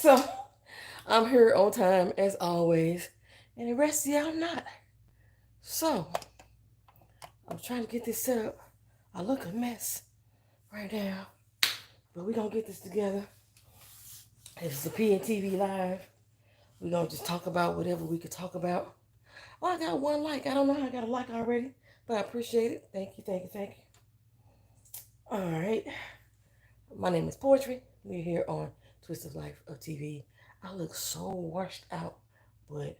So I'm here on time as always, and the rest of y'all not. So I'm trying to get this set up. I look a mess right now, but we gonna get this together. This is a PNTV live. We gonna just talk about whatever we could talk about. Oh, I got one like. I don't know how I got a like already, but I appreciate it. Thank you, thank you, thank you. All right. My name is Poetry. We're here on Twist of Life of TV. I look so washed out, but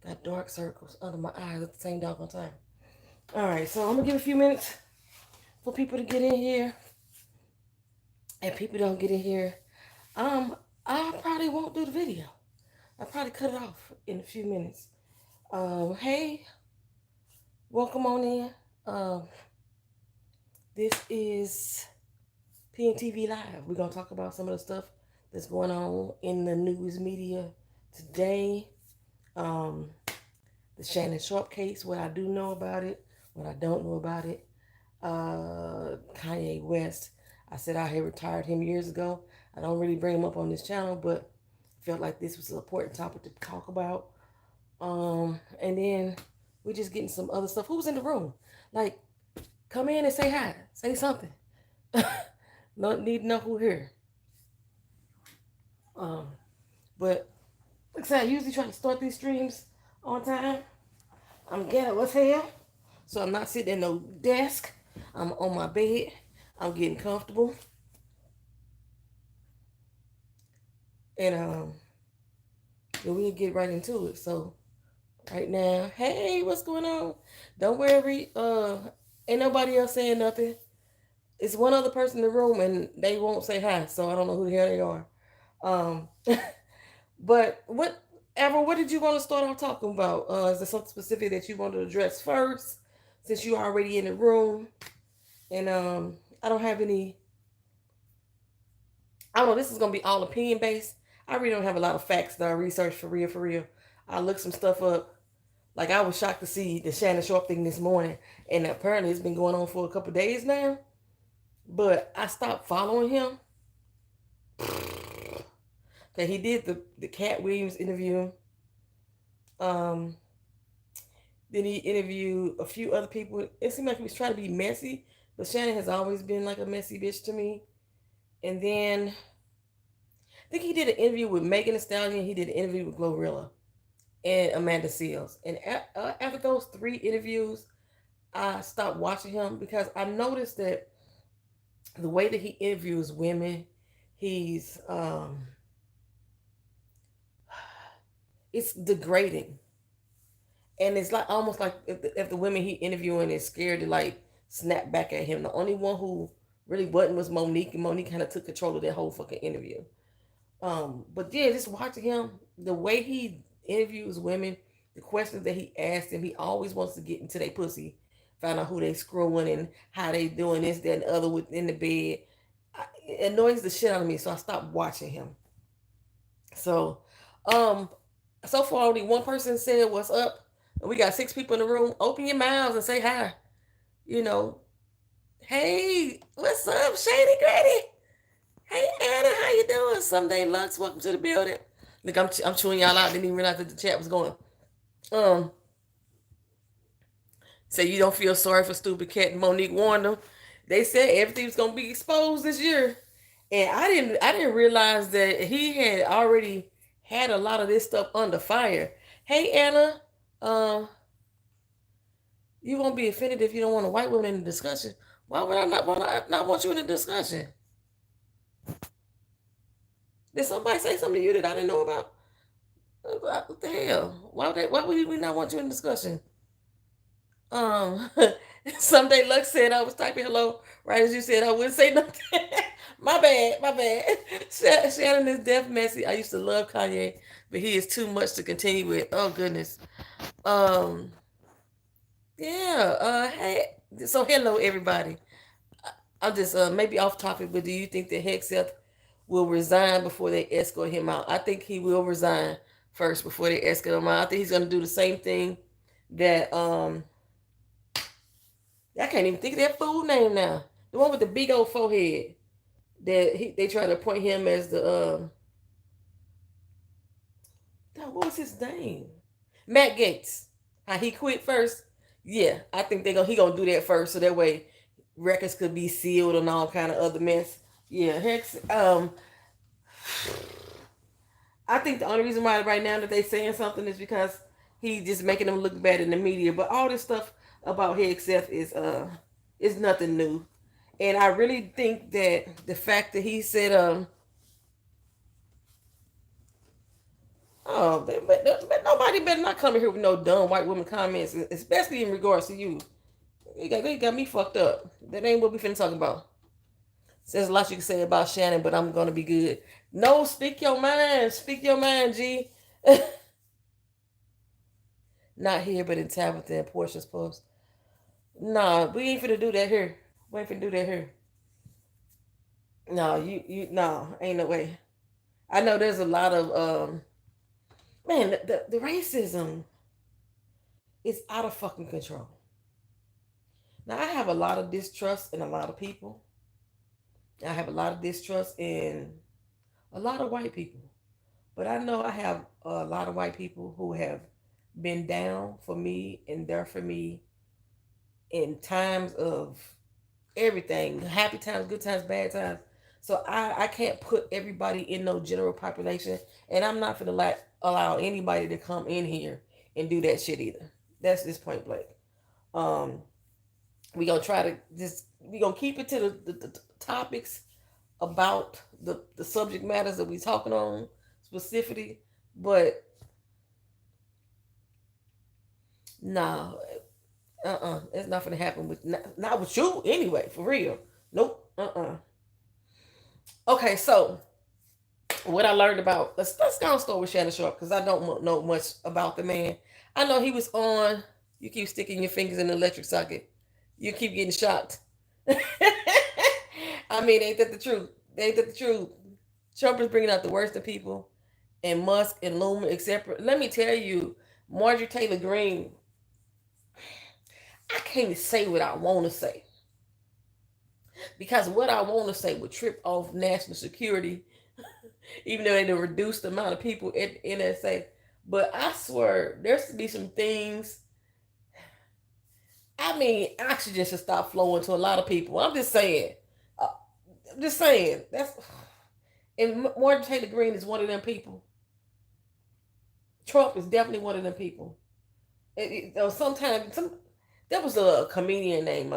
got dark circles under my eyes at the same doggone time. All right, so I'm gonna give a few minutes for people to get in here. And people don't get in here, I probably won't do the video. I'll probably cut it off in a few minutes. Hey, welcome on in. This is PNTV Live. We're gonna talk about some of the stuff that's going on in the news media today. The Shannon Sharpe case, what I do know about it, what I don't know about it. Kanye West. I said I had retired him years ago. I don't really bring him up on this channel, but felt like this was an important topic to talk about. And then we're just getting some other stuff. Who's in the room? Like, come in and say hi. Say something. No need to know who here. But like I said, I usually try to start these streams on time. I'm ghetto as hell, so I'm not sitting at no desk. I'm on my bed. I'm getting comfortable. And we'll get right into it. So right now, hey, what's going on? Don't worry, ain't nobody else saying nothing. It's one other person in the room and they won't say hi, so I don't know who the hell they are. Um but what did you want to start off talking about? Is there something specific that you want to address first? Since you're already in the room. And I don't have any. I don't know. This is gonna be all opinion based. I really don't have a lot of facts that I researched for real. For real, I looked some stuff up. Like I was shocked to see the Shannon Sharpe thing this morning, and apparently it's been going on for a couple of days now. But I stopped following him. That he did the Cat Williams interview. Um, then he interviewed a few other people. It seemed like he was trying to be messy, but Shannon has always been like a messy bitch to me. And then I think he did an interview with Megan Thee Stallion. He did an interview with Glorilla and Amanda Seales. And after those three interviews, I stopped watching him because I noticed that the way that he interviews women, he's it's degrading, and it's like almost like if the women he interviewing is scared to like snap back at him. The only one who really wasn't was Monique, and Monique kind of took control of that whole fucking interview. But yeah, just watching him, the way he interviews women, the questions that he asks them, he always wants to get into their pussy, find out who they screwing and how they doing this, that, and the other within the bed. It annoys the shit out of me, so I stopped watching him. So, um, so far only one person said what's up, and we got six people in the room. Open your mouths and say hi. You know, hey, what's up, Shady Granny? Hey Anna, how you doing? Someday Lux, welcome to the building. Look, I'm chewing y'all out. Didn't even realize that the chat was going. Um, Say you don't feel sorry for stupid cat. And Monique warned them. They said everything was gonna be exposed this year, and I didn't realize that he had already had a lot of this stuff under fire. Hey Anna, uh, you won't be offended if you don't want a white woman in the discussion. Why would I not want you in the discussion? Did somebody say something to you that I didn't know about? What the hell? Why would we not want you in discussion? Um, Someday Lux said I was typing hello right as you said I wouldn't say nothing. My bad, my bad. Shannon is deaf messy. I used to love Kanye, but he is too much to continue with. Oh goodness. Um, yeah. Hey. So hello everybody. I'm just maybe off topic, but do you think that Hegseth will resign before they escort him out? I think he will resign first before they escort him out. I think he's gonna do the same thing that I can't even think of that fool name now. The one with the big old forehead. They try to appoint him as the What was his name? Matt Gaetz. How he quit first? Yeah, I think he gonna do that first, so that way records could be sealed and all kind of other mess. Yeah, Hex. I think the only reason why right now that they saying something is because he just making them look bad in the media. But all this stuff about Hegseth is nothing new, and I really think that the fact that he said oh, but nobody better not come in here with no dumb white woman comments, especially in regards to you. They got me fucked up. That ain't what we finna talk about. There's a lot you can say about Shannon, but I'm gonna be good. No, speak your mind. Speak your mind, G. Not here, but in Tabitha and Portia's post. Nah, we ain't finna do that here. We ain't finna do that here. No, no, ain't no way. I know there's a lot of man, the racism is out of fucking control. Now I have a lot of distrust in a lot of people. I have a lot of distrust in a lot of white people. But I know I have a lot of white people who have been down for me and there for me in times of everything, happy times, good times, bad times. So I can't put everybody in no general population, and I'm not gonna allow anybody to come in here and do that shit either. That's this point blank. Um, we gonna try to just we gonna keep it to the topics about the subject matters that we talking on specifically, but nah, it's not gonna happen with not with you anyway, for real. Nope, Okay, so what I learned about let's go and start with Shannon Sharpe because I don't know much about the man. I know he was on. You keep sticking your fingers in the electric socket. You keep getting shocked. I mean, ain't that the truth? Ain't that the truth? Trump is bringing out the worst in people, and Musk and Luma, except let me tell you, Marjorie Taylor Greene. I can't say what I want to say because what I want to say would trip off national security, even though they reduced the amount of people at the NSA. But I swear, there's to be some things. I mean, oxygen should stop flowing to a lot of people. I'm just saying. Uh, I'm just saying. That's and Martin Taylor Greene is one of them people. Trump is definitely one of them people. Sometimes there was a comedian named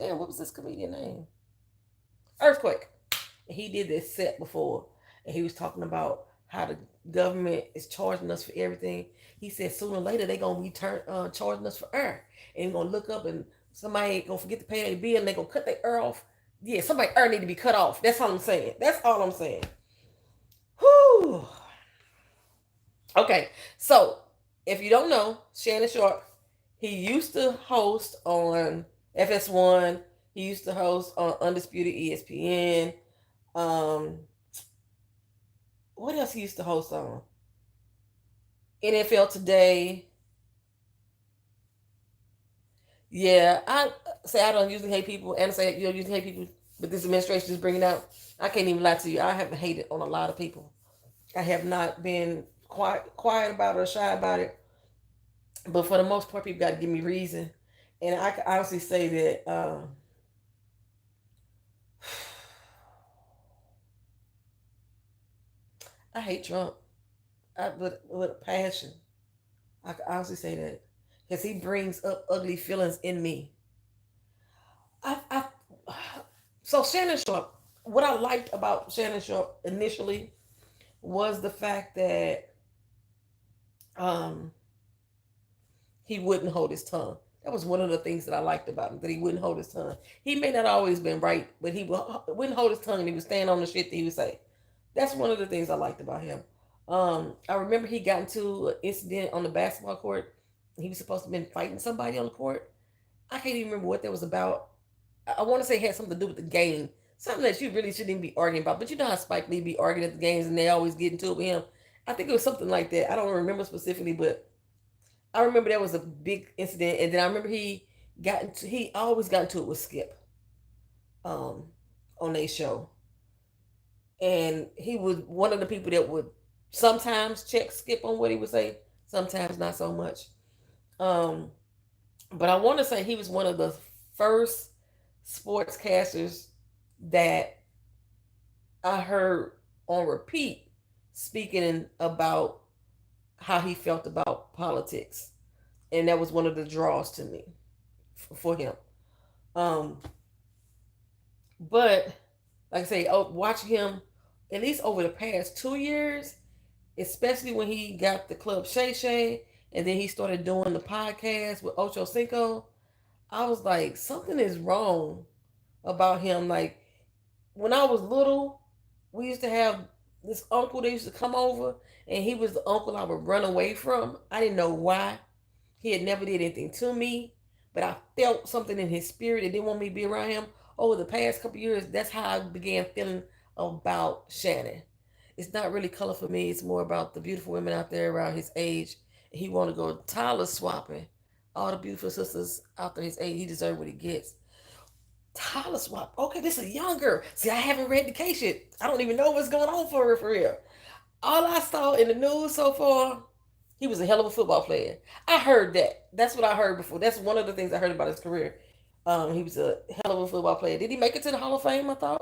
damn, what was this comedian name? Earthquake. And he did this set before, and he was talking about how the government is charging us for everything. He said sooner or later they gonna be charging us for air, and we're gonna look up and somebody gonna forget to pay their bill, and they gonna cut their air off. Yeah, somebody air need to be cut off. That's all I'm saying. That's all I'm saying. Whew. Okay, so if you don't know, Shannon Sharpe, he used to host on FS1. He used to host on Undisputed ESPN. What else he used to host on? NFL Today. Yeah, I say I don't usually hate people, and I say you don't usually hate people, but this administration is bringing out. I can't even lie to you. I haven't hated on a lot of people. I have not been quiet about it or shy about it. But for the most part, people got to give me reason, and I can honestly say that I hate Trump. With a passion. I can honestly say that because he brings up ugly feelings in me. I so Shannon Sharpe. What I liked about Shannon Sharpe initially was the fact that um, he wouldn't hold his tongue. That was one of the things that I liked about him, that he wouldn't hold his tongue. He may not always been right, but he wouldn't hold his tongue and he would stand on the shit that he would say. That's one of the things I liked about him. I remember he got into an incident on the basketball court. He was supposed to have been fighting somebody on the court. I can't even remember what that was about. I want to say it had something to do with the game. Something that you really shouldn't even be arguing about. But you know how Spike Lee be arguing at the games and they always get into it with him. I think it was something like that. I don't remember specifically, but I remember that was a big incident. And then I remember he always got into it with Skip um, on their show. And he was one of the people that would Sometimes check skip on what he would say, sometimes not so much. Um, but I want to say he was one of the first sportscasters that I heard on repeat speaking about how he felt about politics, and that was one of the draws to me for him. Um, but like I say, watching him at least over the past 2 years, especially when he got the Club Shay Shay, and then he started doing the podcast with Ocho Cinco. I was like, something is wrong about him. Like when I was little, we used to have this uncle that used to come over, and he was the uncle I would run away from. I didn't know why. He had never did anything to me, but I felt something in his spirit that didn't want me to be around him. Over the past couple years, that's how I began feeling about Shannon. It's not really color for me. It's more about the beautiful women out there around his age. He want to go Tyler swapping. All the beautiful sisters out there his age, he deserves what he gets. Tyler swap. Okay, this is a young girl. See, I haven't read the case yet. I don't even know what's going on for her for real. All I saw in the news so far, he was a hell of a football player. I heard that. That's what I heard before. That's one of the things I heard about his career. He was a hell of a football player. Did he make it to the Hall of Fame? I thought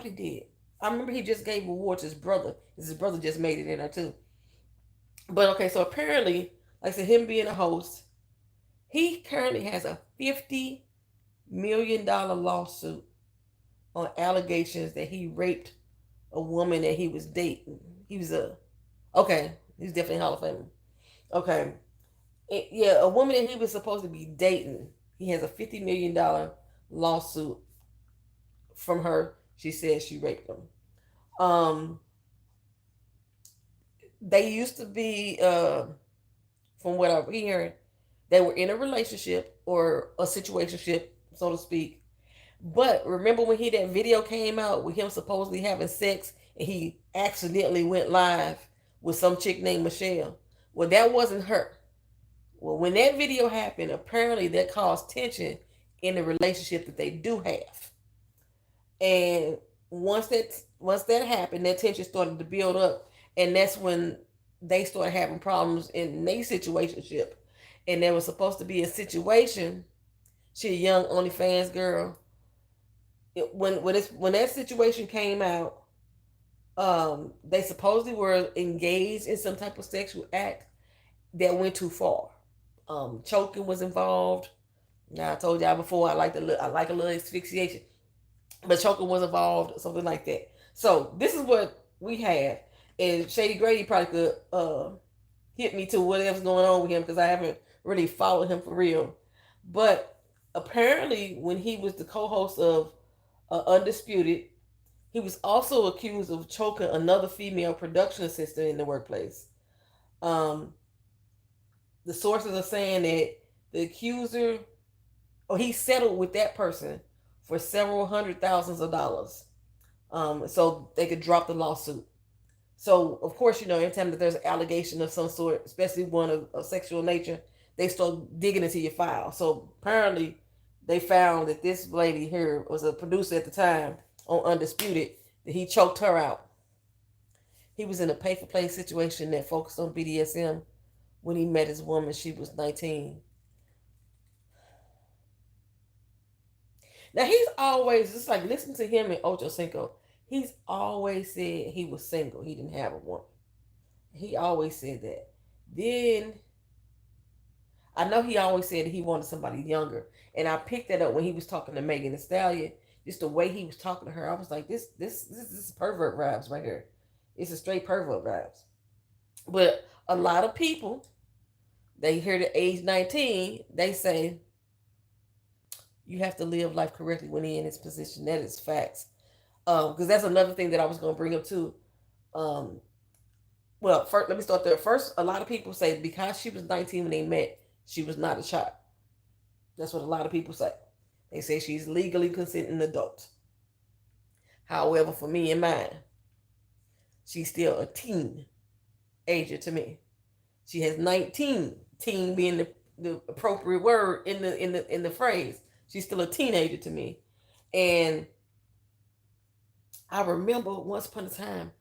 he did. I remember he just gave award to his brother. His brother just made it in there too. But okay, so apparently, like I said, him being a host, he currently has a $50 million lawsuit on allegations that he raped a woman that he was dating. He was okay. He's definitely Hall of Fame. Okay, yeah, a woman that he was supposed to be dating. He has a $50 million lawsuit from her. She says she raped him. Um, they used to be, from what I'm hearing, they were in a relationship or a situationship, so to speak. But remember when that video came out with him supposedly having sex and he accidentally went live with some chick named Michelle? Well, that wasn't her. Well, when that video happened, apparently that caused tension in the relationship that they do have. And once that happened, that tension started to build up, and that's when they started having problems in their situationship. And there was supposed to be a situation. She a young OnlyFans girl. When that situation came out, they supposedly were engaged in some type of sexual act that went too far. Choking was involved. Now I told y'all before I like a little asphyxiation, but choking was involved, something like that. So this is what we have, and Shady Grady probably could hit me to whatever's going on with him because I haven't really followed him for real. But apparently, when he was the co-host of Undisputed, he was also accused of choking another female production assistant in the workplace. Um, the sources are saying that the accuser, or he settled with that person for several hundred thousands of dollars, so they could drop the lawsuit. So of course, anytime that there's an allegation of some sort, especially one of sexual nature, they start digging into your file. So apparently, they found that this lady here was a producer at the time on Undisputed, that he choked her out. He was in a pay-for-play situation that focused on BDSM when he met his woman. She was 19. Now he's always, just like, listen to him and Ocho Cinco. He's always said he was single. He didn't have a woman. He always said that. Then I know he always said that he wanted somebody younger, and I picked that up when he was talking to Megan Thee Stallion. Just the way he was talking to her, I was like, this is pervert vibes right here. It's a straight pervert vibes. But a lot of people, they hear the age 19, they say you have to live life correctly when you're in this position. That is facts. Because that's another thing that I was going to bring up too. Well, first, let me start there. First, a lot of people say because she was 19 when they met, she was not a child. That's what a lot of people say. They say she's legally consenting adult. However, for me and mine, she's still a teen ager to me. She has 19, teen being the appropriate word in the phrase. She's still a teenager to me. And I remember once upon a time,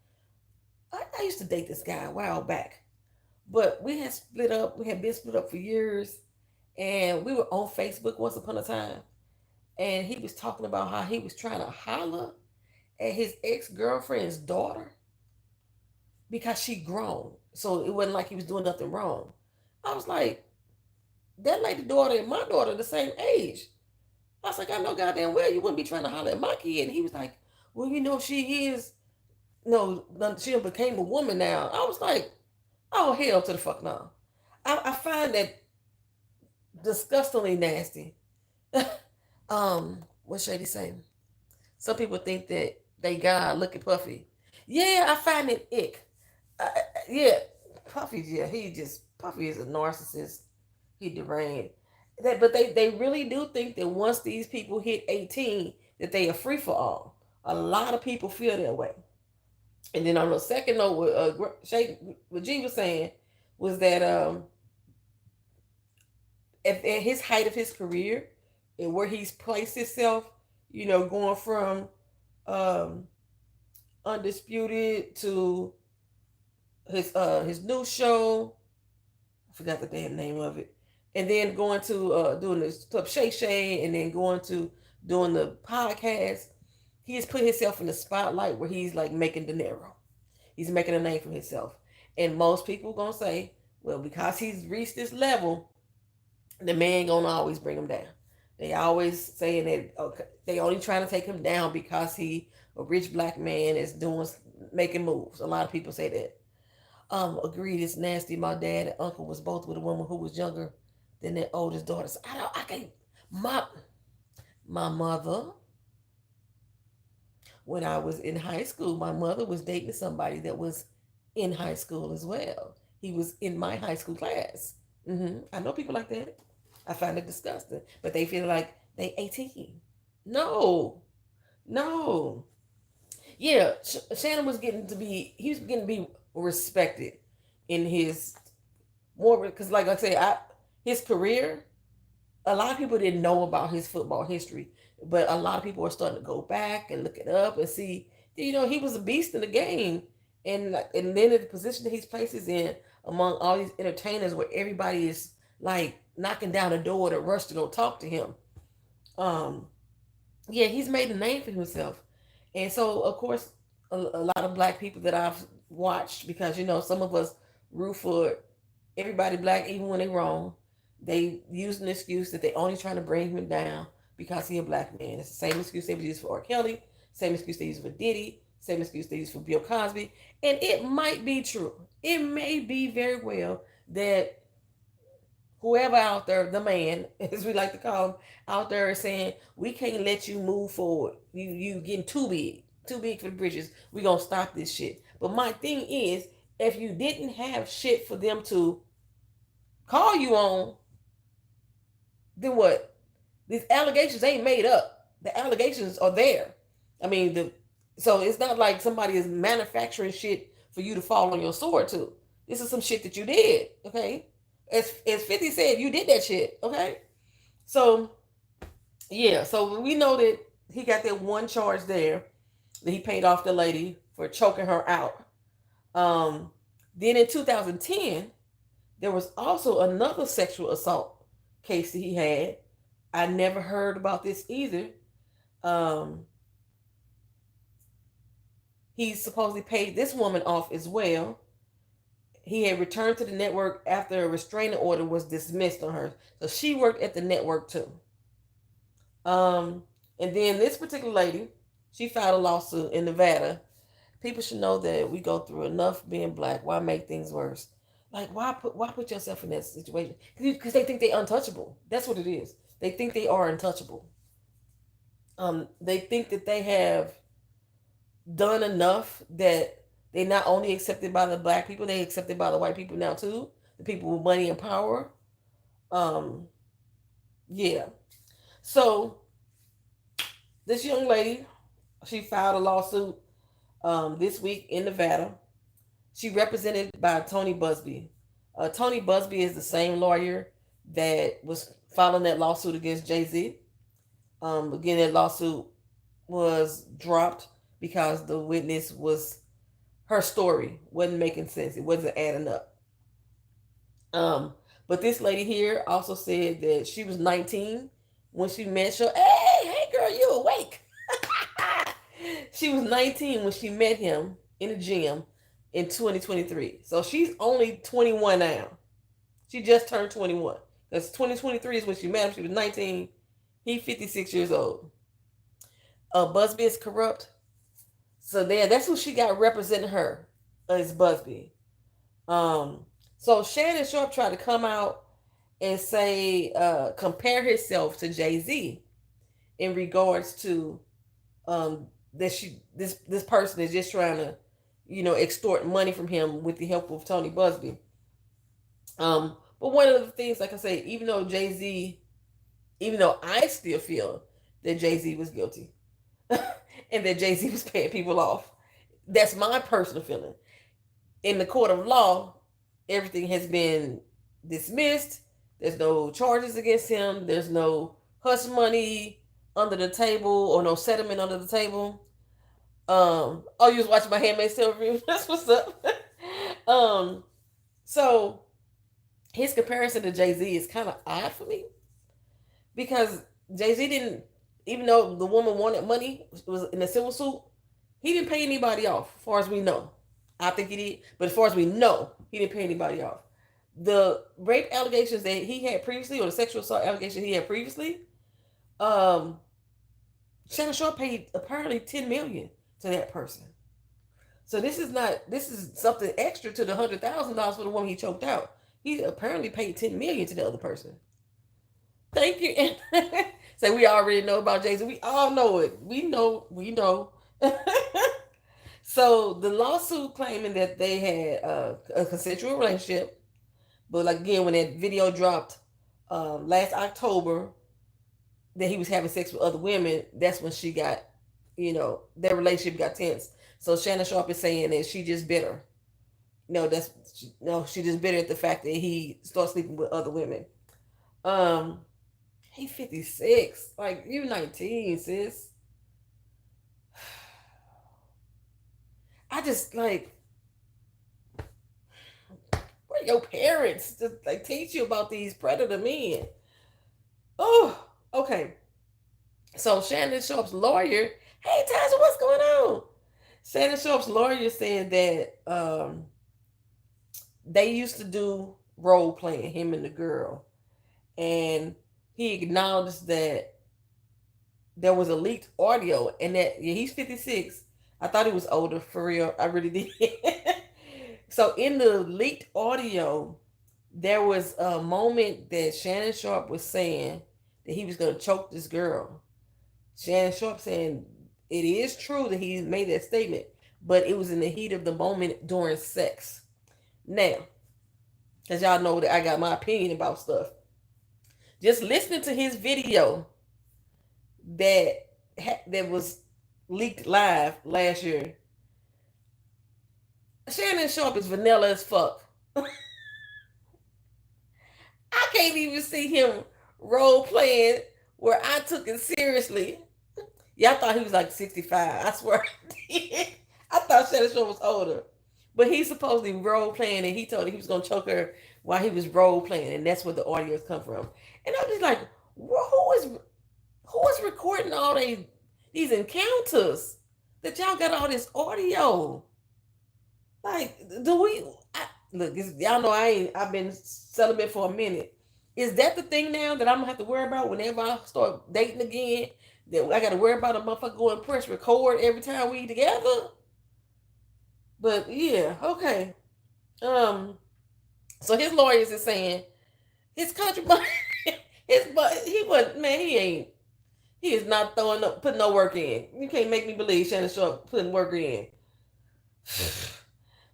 I used to date this guy a while back, but we had split up. We had been split up for years, and we were on Facebook once upon a time. And he was talking about how he was trying to holler at his ex girlfriend's daughter because she grown. So it wasn't like he was doing nothing wrong. I was like, that lady daughter and my daughter the same age. I was like, I know goddamn well you wouldn't be trying to holler at my kid. And he was like, well, she is, no, she became a woman now. I was like, oh, hell to the fuck no. I find that disgustingly nasty. What Shady say? Some people think that they God looking puffy. Yeah, I find it ick. Yeah, Puffy. Yeah, Puffy is a narcissist. He deranged. But they really do think that once these people hit 18, that they are free for all. A lot of people feel that way. And then on the second note, what G was saying was that at his height of his career and where he's placed himself, going from um, undisputed to his new show. I forgot the damn name of it. And then going to doing this Club Shay Shay, and then going to doing the podcast. He has put himself in the spotlight where he's like making dinero. He's making a name for himself. And most people gonna say, well, because he's reached this level, the man gonna always bring him down. They always saying that, okay, they only trying to take him down because he a rich black man is making moves. A lot of people say that. Agreed, it's nasty. My dad and uncle was both with a woman who was younger than their oldest daughter. So I can't. My mother, when I was in high school, my mother was dating somebody that was in high school as well. He was in my high school class. I know people like that. I find it disgusting, but they feel like they 18. No, no. Yeah, Shannon was getting to be. He was getting to be respected in his more because, like I say, his career. A lot of people didn't know about his football history, but a lot of people are starting to go back and look it up and see. He was a beast in the game, and then the position that he's places in among all these entertainers, where everybody is like knocking down the door to rush to go talk to him. Um, yeah, he's made a name for himself, and so of course, a lot of black people that I've watched, because some of us root for everybody black even when they wrong. They use an excuse that they only trying to bring him down because he a black man. It's the same excuse they would use for R. Kelly, same excuse they use for Diddy, same excuse they use for Bill Cosby, and it might be true. It may be very well that whoever out there, the man, as we like to call him, out there is saying, we can't let you move forward. You getting too big for the britches. We gonna stop this shit. But my thing is, if you didn't have shit for them to call you on, then what? These allegations ain't made up. The allegations are there. I mean, so it's not like somebody is manufacturing shit for you to fall on your sword to. This is some shit that you did, okay? As 50 said, you did that shit, okay? So, yeah, so we know that he got that one charge there that he paid off the lady for choking her out. Then in 2010, there was also another sexual assault case that he had. I never heard about this either. He supposedly paid this woman off as well. He had returned to the network after a restraining order was dismissed on her. So she worked at the network too. And then this particular lady, she filed a lawsuit in Nevada. People should know that we go through enough being black. Why make things worse? Like, why put yourself in that situation? Because they think they're untouchable. That's what it is. They think they are untouchable. They think that they have done enough that they're not only accepted by the black people, they accepted by the white people now too. The people with money and power. Yeah. So this young lady, she filed a lawsuit this week in Nevada. She represented by Tony Busby. Tony Busby is the same lawyer that was filing that lawsuit against Jay-Z. Again, that lawsuit was dropped because the witness was, her story wasn't making sense. It wasn't adding up. Um, but this lady here also said that she was 19 when she met her. Hey, girl, you awake? She was 19 when she met him in the gym in 2023. So she's only 21 now. She just turned 21. Because 2023 is when she met him. She was 19. He's 56 years old. Busby is corrupt. So there, that's who she got representing her, is Busby. So Shannon Sharpe tried to come out and say, compare himself to Jay-Z in regards to that this person is just trying to, extort money from him with the help of Tony Busby. But one of the things, like I say, even though I still feel that Jay-Z was guilty and that Jay-Z was paying people off, that's my personal feeling. In the court of law, everything has been dismissed. There's no charges against him. There's no hush money under the table or no settlement under the table. Oh, you was watching my Handmaid's Tale review? That's what's up. So his comparison to Jay-Z is kind of odd for me, because Jay-Z didn't, even though the woman wanted money, was in a civil suit, he didn't pay anybody off, as far as we know. I think he did, but as far as we know, he didn't pay anybody off. The rape allegations that he had previously, or the sexual assault allegations he had previously, Shannon Sharpe paid apparently $10 million to that person. So this is something extra to the $100,000 for the woman he choked out. He apparently paid $10 million to the other person. Thank you. So we already know about Jay-Z. We all know it. We know. So the lawsuit claiming that they had a consensual relationship, but like again, when that video dropped last October, that he was having sex with other women, that's when she got, their relationship got tense. So Shannon Sharpe is saying that she just bitter. She just bitter at the fact that he started sleeping with other women. He 56. Like, you 19, sis. I just like, what your parents to like teach you about these predator men? Oh, okay. So Shannon Sharpe's lawyer, hey Tasha, what's going on? Shannon Sharpe's lawyer said that they used to do role playing, him and the girl, and he acknowledged that there was a leaked audio, and that he's 56. I thought he was older, for real. I really did. So in the leaked audio, there was a moment that Shannon Sharpe was saying that he was going to choke this girl. Shannon Sharpe saying it is true that he made that statement, but it was in the heat of the moment during sex. Now, as y'all know that I got my opinion about stuff. Just listening to his video that was leaked live last year, Shannon Sharpe is vanilla as fuck. I can't even see him role playing where I took it seriously. Yeah, I thought he was like 65. I swear I did. I thought Shannon Sharpe was older. But he's supposedly role playing, and he told her he was going to choke her while he was role playing, and that's where the audios come from. And I'm just like, who is recording all these encounters that y'all got all this audio? Like, look, y'all know I've been celibate for a minute. Is that the thing now that I'm gonna have to worry about whenever I start dating again? That I gotta worry about a motherfucker going press record every time we together? But yeah, okay. So his lawyers is saying his country, he is not putting no work in. You can't make me believe Shannon Sharpe putting work in.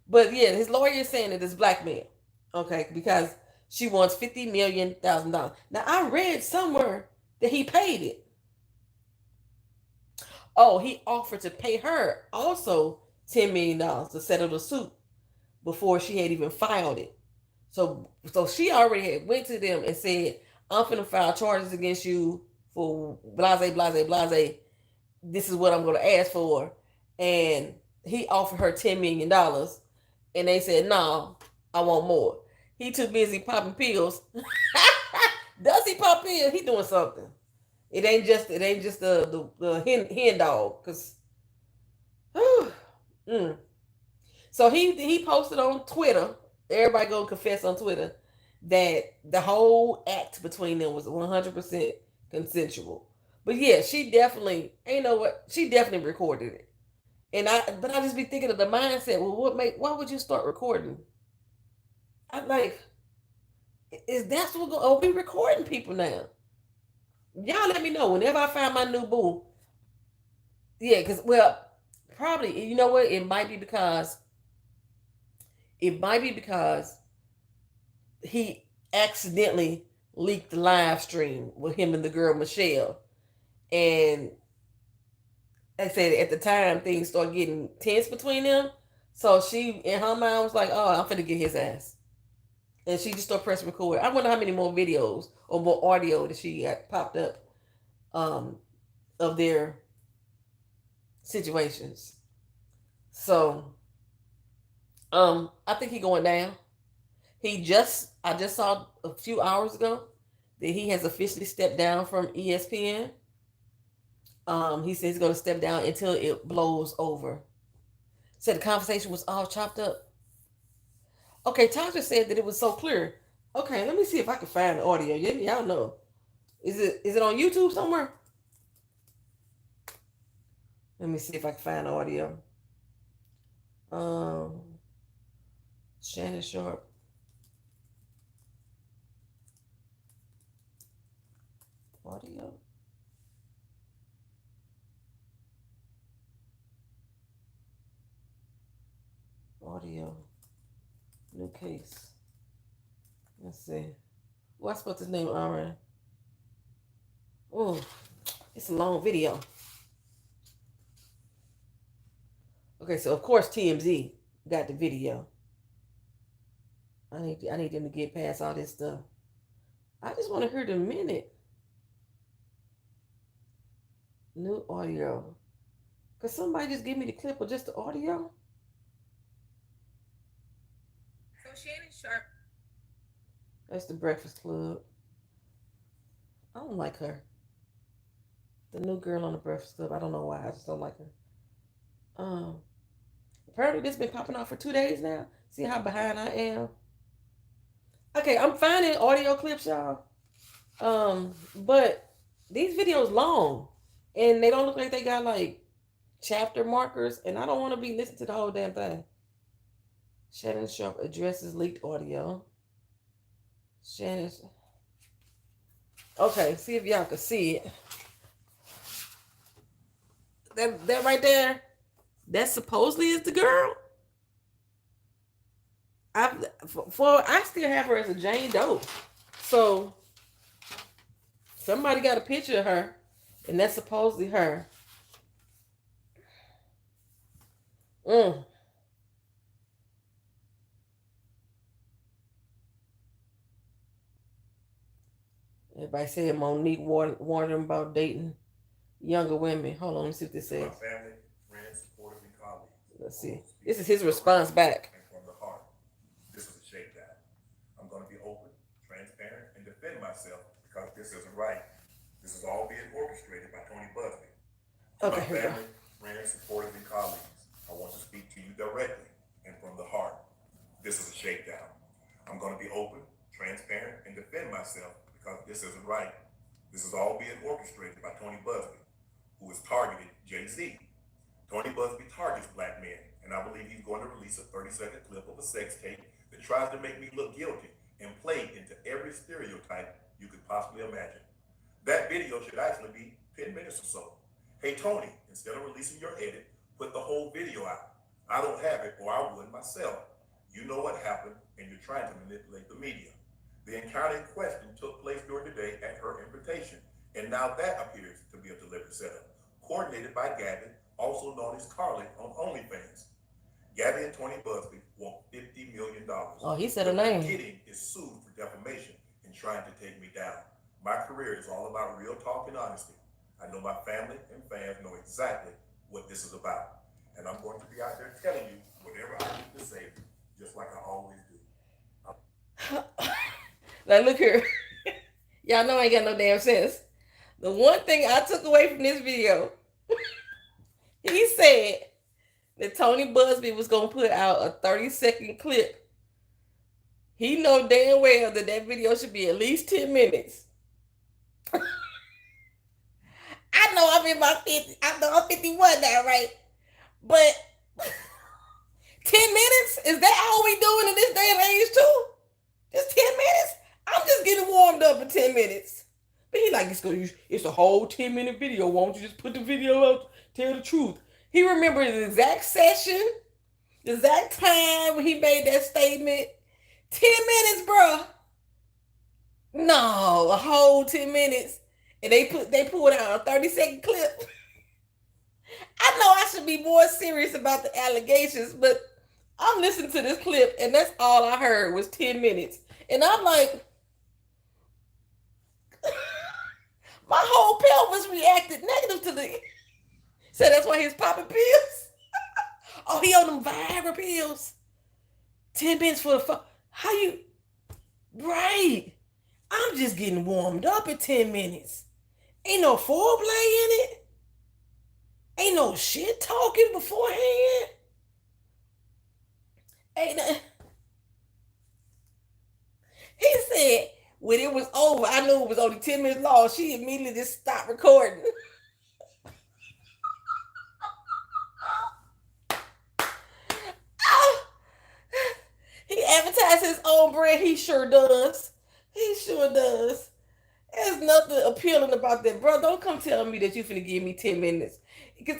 But yeah, his lawyer is saying that it's blackmail, okay, because she wants $50 million. Now I read somewhere that he paid it. Oh, he offered to pay her also $10 million to settle the suit before she had even filed it. So she already had went to them and said, I'm finna file charges against you for blase, blase, blase. This is what I'm going to ask for. and he offered her $10 million, and they said, "No, I want more." He too busy popping pills. Does he pop pills? He doing something. It ain't just the hen dog, cause mm. So he posted on Twitter. Everybody go confess on Twitter that the whole act between them was 100% consensual. But yeah, she definitely ain't know what she definitely recorded it. But I just be thinking of the mindset. Well, why would you start recording? I'm like, is that what are we recording people now? Y'all let me know whenever I find my new boo. Yeah, because well, probably you know what? It might be because he accidentally leaked the live stream with him and the girl Michelle, and I said at the time things started getting tense between them. So she in her mind was like, "Oh, I'm finna get his ass," and she just started pressing record. I wonder how many more videos or more audio that she got popped up um, of their situations. So I think he going down. I just saw a few hours ago that he has officially stepped down from ESPN. He says he's going to step down until it blows over. Said the conversation was all chopped up. Okay, Tasha said that it was so clear. Okay, let me see if I can find the audio. Y'all know. Is it on YouTube somewhere? Let me see if I can find the audio. Um, Shannon Sharpe audio. Audio. New case. Let's see. Well, I spelled his name Aaron. Oh, it's a long video. Okay, so of course TMZ got the video. I need them to get past all this stuff. I just want to hear the minute. New audio. Could somebody just give me the clip of just the audio? So Shannon Sharpe. That's the Breakfast Club. I don't like her. The new girl on the Breakfast Club. I don't know why. I just don't like her. Apparently this has been popping off for 2 days now. See how behind I am? Okay, I'm finding audio clips, y'all. But these videos long, and they don't look like they got like chapter markers, and I don't want to be listening to the whole damn thing. Shannon Sharpe addresses leaked audio. Shannon. Okay, see if y'all can see it. That right there, that supposedly is the girl. I still have her as a Jane Doe. So somebody got a picture of her, and that's supposedly her. Mm. Everybody said Monique warned them about dating younger women. Hold on, let me see what this says. My family, friends, supporters, and colleagues. Let's see. This is his response back. And from the heart, this is a shakedown. I'm going to be open, transparent, and defend myself because this isn't right. This is all being orchestrated by Tony Busby. Okay, my family, friends, supporters, and colleagues, I want to speak to you directly and from the heart. This is a shakedown. I'm going to be open, transparent, and defend myself because this isn't right. This is all being orchestrated by Tony Busby, who has targeted Jay-Z. Tony Busby targets black men, and I believe he's going to release a 30-second clip of a sex tape that tries to make me look guilty and play into every stereotype you could possibly imagine. That video should actually be 10 minutes or so. Hey, Tony, instead of releasing your edit, put the whole video out. I don't have it, or I would myself. You know what happened, and you're trying to manipulate the media. The encounter in question took place during the day at her invitation, and now that appears to be a deliberate setup, coordinated by Gabby, also known as Carly on OnlyFans. Gabby and Tony Busby want $50 million. Oh, he said a name. Getting is sued for defamation and trying to take me down. My career is all about real talk and honesty. I know my family and fans know exactly what this is about. And I'm going to be out there telling you whatever I need to say, just like I always do. Now look here. Y'all know I ain't got no damn sense. The one thing I took away from this video, he said that Tony Busby was gonna put out a 30-second clip. He know damn well that that video should be at least 10 minutes. I know I'm in my 50. I know I'm 51 now, right? But 10 minutes? Is that all we doing in this day and age too? Just 10 minutes? I'm just getting warmed up in 10 minutes. But he like, it's a whole 10-minute video. Won't you just put the video up? Tell the truth. He remembered the exact session, the exact time when he made that statement. 10 minutes, bro. No, a whole 10 minutes. And they pulled out a 30-second clip. I know I should be more serious about the allegations, but I'm listening to this clip and that's all I heard was 10 minutes. And I'm like, my whole pelvis reacted negative to the. So that's why he's popping pills. Oh, he on them Viagra pills. 10 minutes for the phone. How you? Right. I'm just getting warmed up in 10 minutes. Ain't no foreplay in it. Ain't no shit talking beforehand. Ain't no. He said when it was over, I knew it was only 10 minutes long. She immediately just stopped recording. He advertises his own brand. He sure does. He sure does. There's nothing appealing about that, bro. Don't come tell me that you finna give me 10 minutes. Because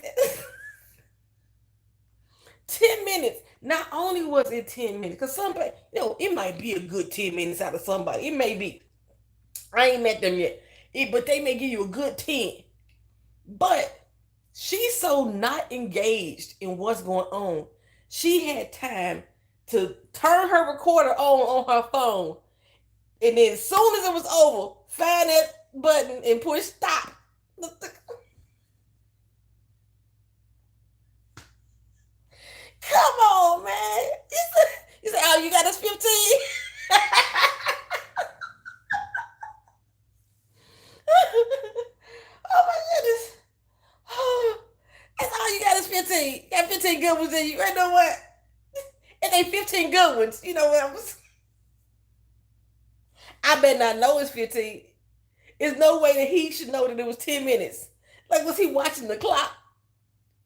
10 minutes. Not only was it 10 minutes, because somebody, it might be a good 10 minutes out of somebody. It may be. I ain't met them yet. But they may give you a good 10. But she's so not engaged in what's going on. She had time to turn her recorder on her phone. And then as soon as it was over, find that button and push stop. Come on, man. You say, oh, you got us 15? Oh my goodness. Oh, that's all you got is 15. You got 15 good ones in you. You know what? It ain't 15 good ones. You know what? I bet not know it's 15. There's no way that he should know that it was 10 minutes. Like, was he watching the clock?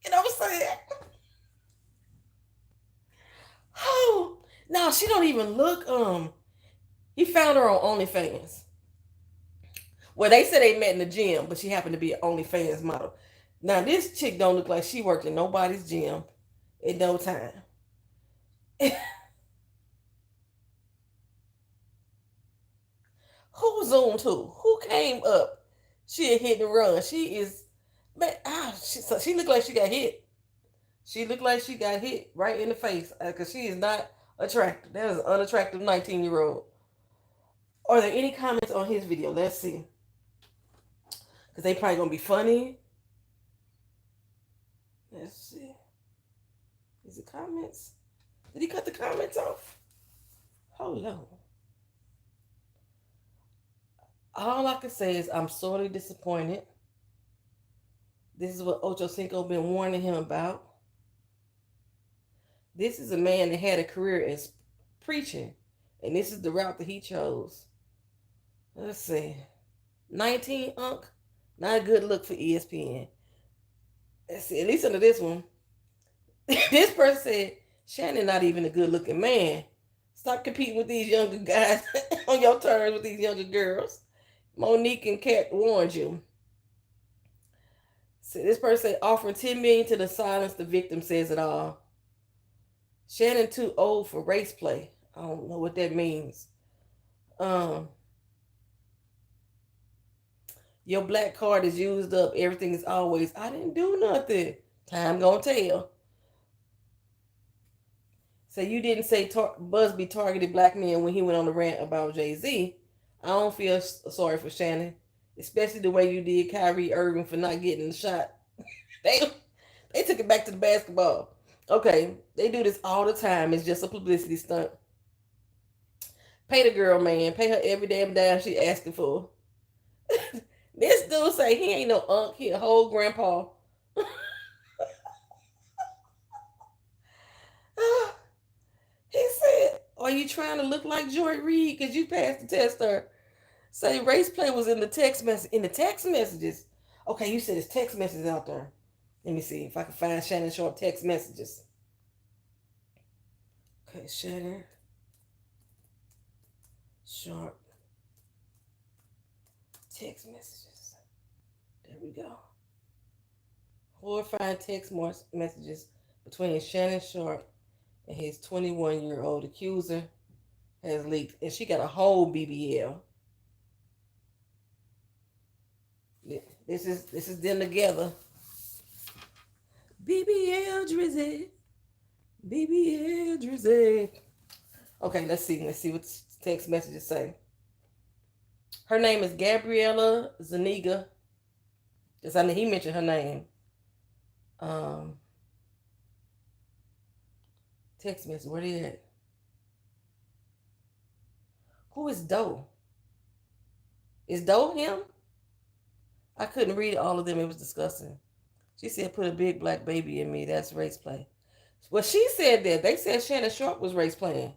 You know what I'm saying? Oh, no, she don't even look. He found her on OnlyFans. Well, they said they met in the gym, but she happened to be an OnlyFans model. Now, this chick don't look like she worked in nobody's gym in no time. Who zoomed who? Who came up? She a hit and run. She is, man. She looked like she got hit. She looked like she got hit right in the face because she is not attractive. That is an unattractive 19-year-old. Are there any comments on his video? Let's see. Because they probably going to be funny. Let's see. Is it comments? Did he cut the comments off? Hold on. All I can say is I'm sorely disappointed. This is what Ocho Cinco been warning him about. This is a man that had a career as preaching, and this is the route that he chose. Let's see. 19, Unc. Not a good look for ESPN. Let's see. At least under this one. This person said, Shannon not even a good looking man. Stop competing with these younger guys on your terms with these younger girls. Monique and Kat warned you. So this person said, offering $10 million to the silence the victim says it all. Shannon too old for race play. I don't know what that means. Your black card is used up. Everything is always, I didn't do nothing. Time gonna tell. So you didn't say Busby targeted black men when he went on the rant about Jay-Z. I don't feel sorry for Shannon, especially the way you did Kyrie Irving for not getting the shot. They They took it back to the basketball. Okay, they do this all the time. It's just a publicity stunt. Pay the girl, man. Pay her every damn dime she asking for. This dude say he ain't no unk. He a whole grandpa. He said, "Are you trying to look like Joy Reid? Cause you passed the test, sir." Say race play was in the text message. In the text messages. Okay, you said there's text messages out there. Let me see if I can find Shannon Sharpe text messages. Okay, Shannon Sharpe text messages. There we go. Horrifying text messages between Shannon Sharpe and his 21-year-old accuser has leaked, and she got a whole BBL. This is them together. BBL Drizzy, BBL Drizzy. Okay, let's see. Let's see what the text messages say. Her name is Gabriella Zuniga. Because I know he mentioned her name. Um, Text message. Where they at? Who is Doe? Is Doe him? I couldn't read all of them. It was disgusting. She said, "Put a big black baby in me." That's race play. Well, she said that. They said Shannon Sharpe was race playing.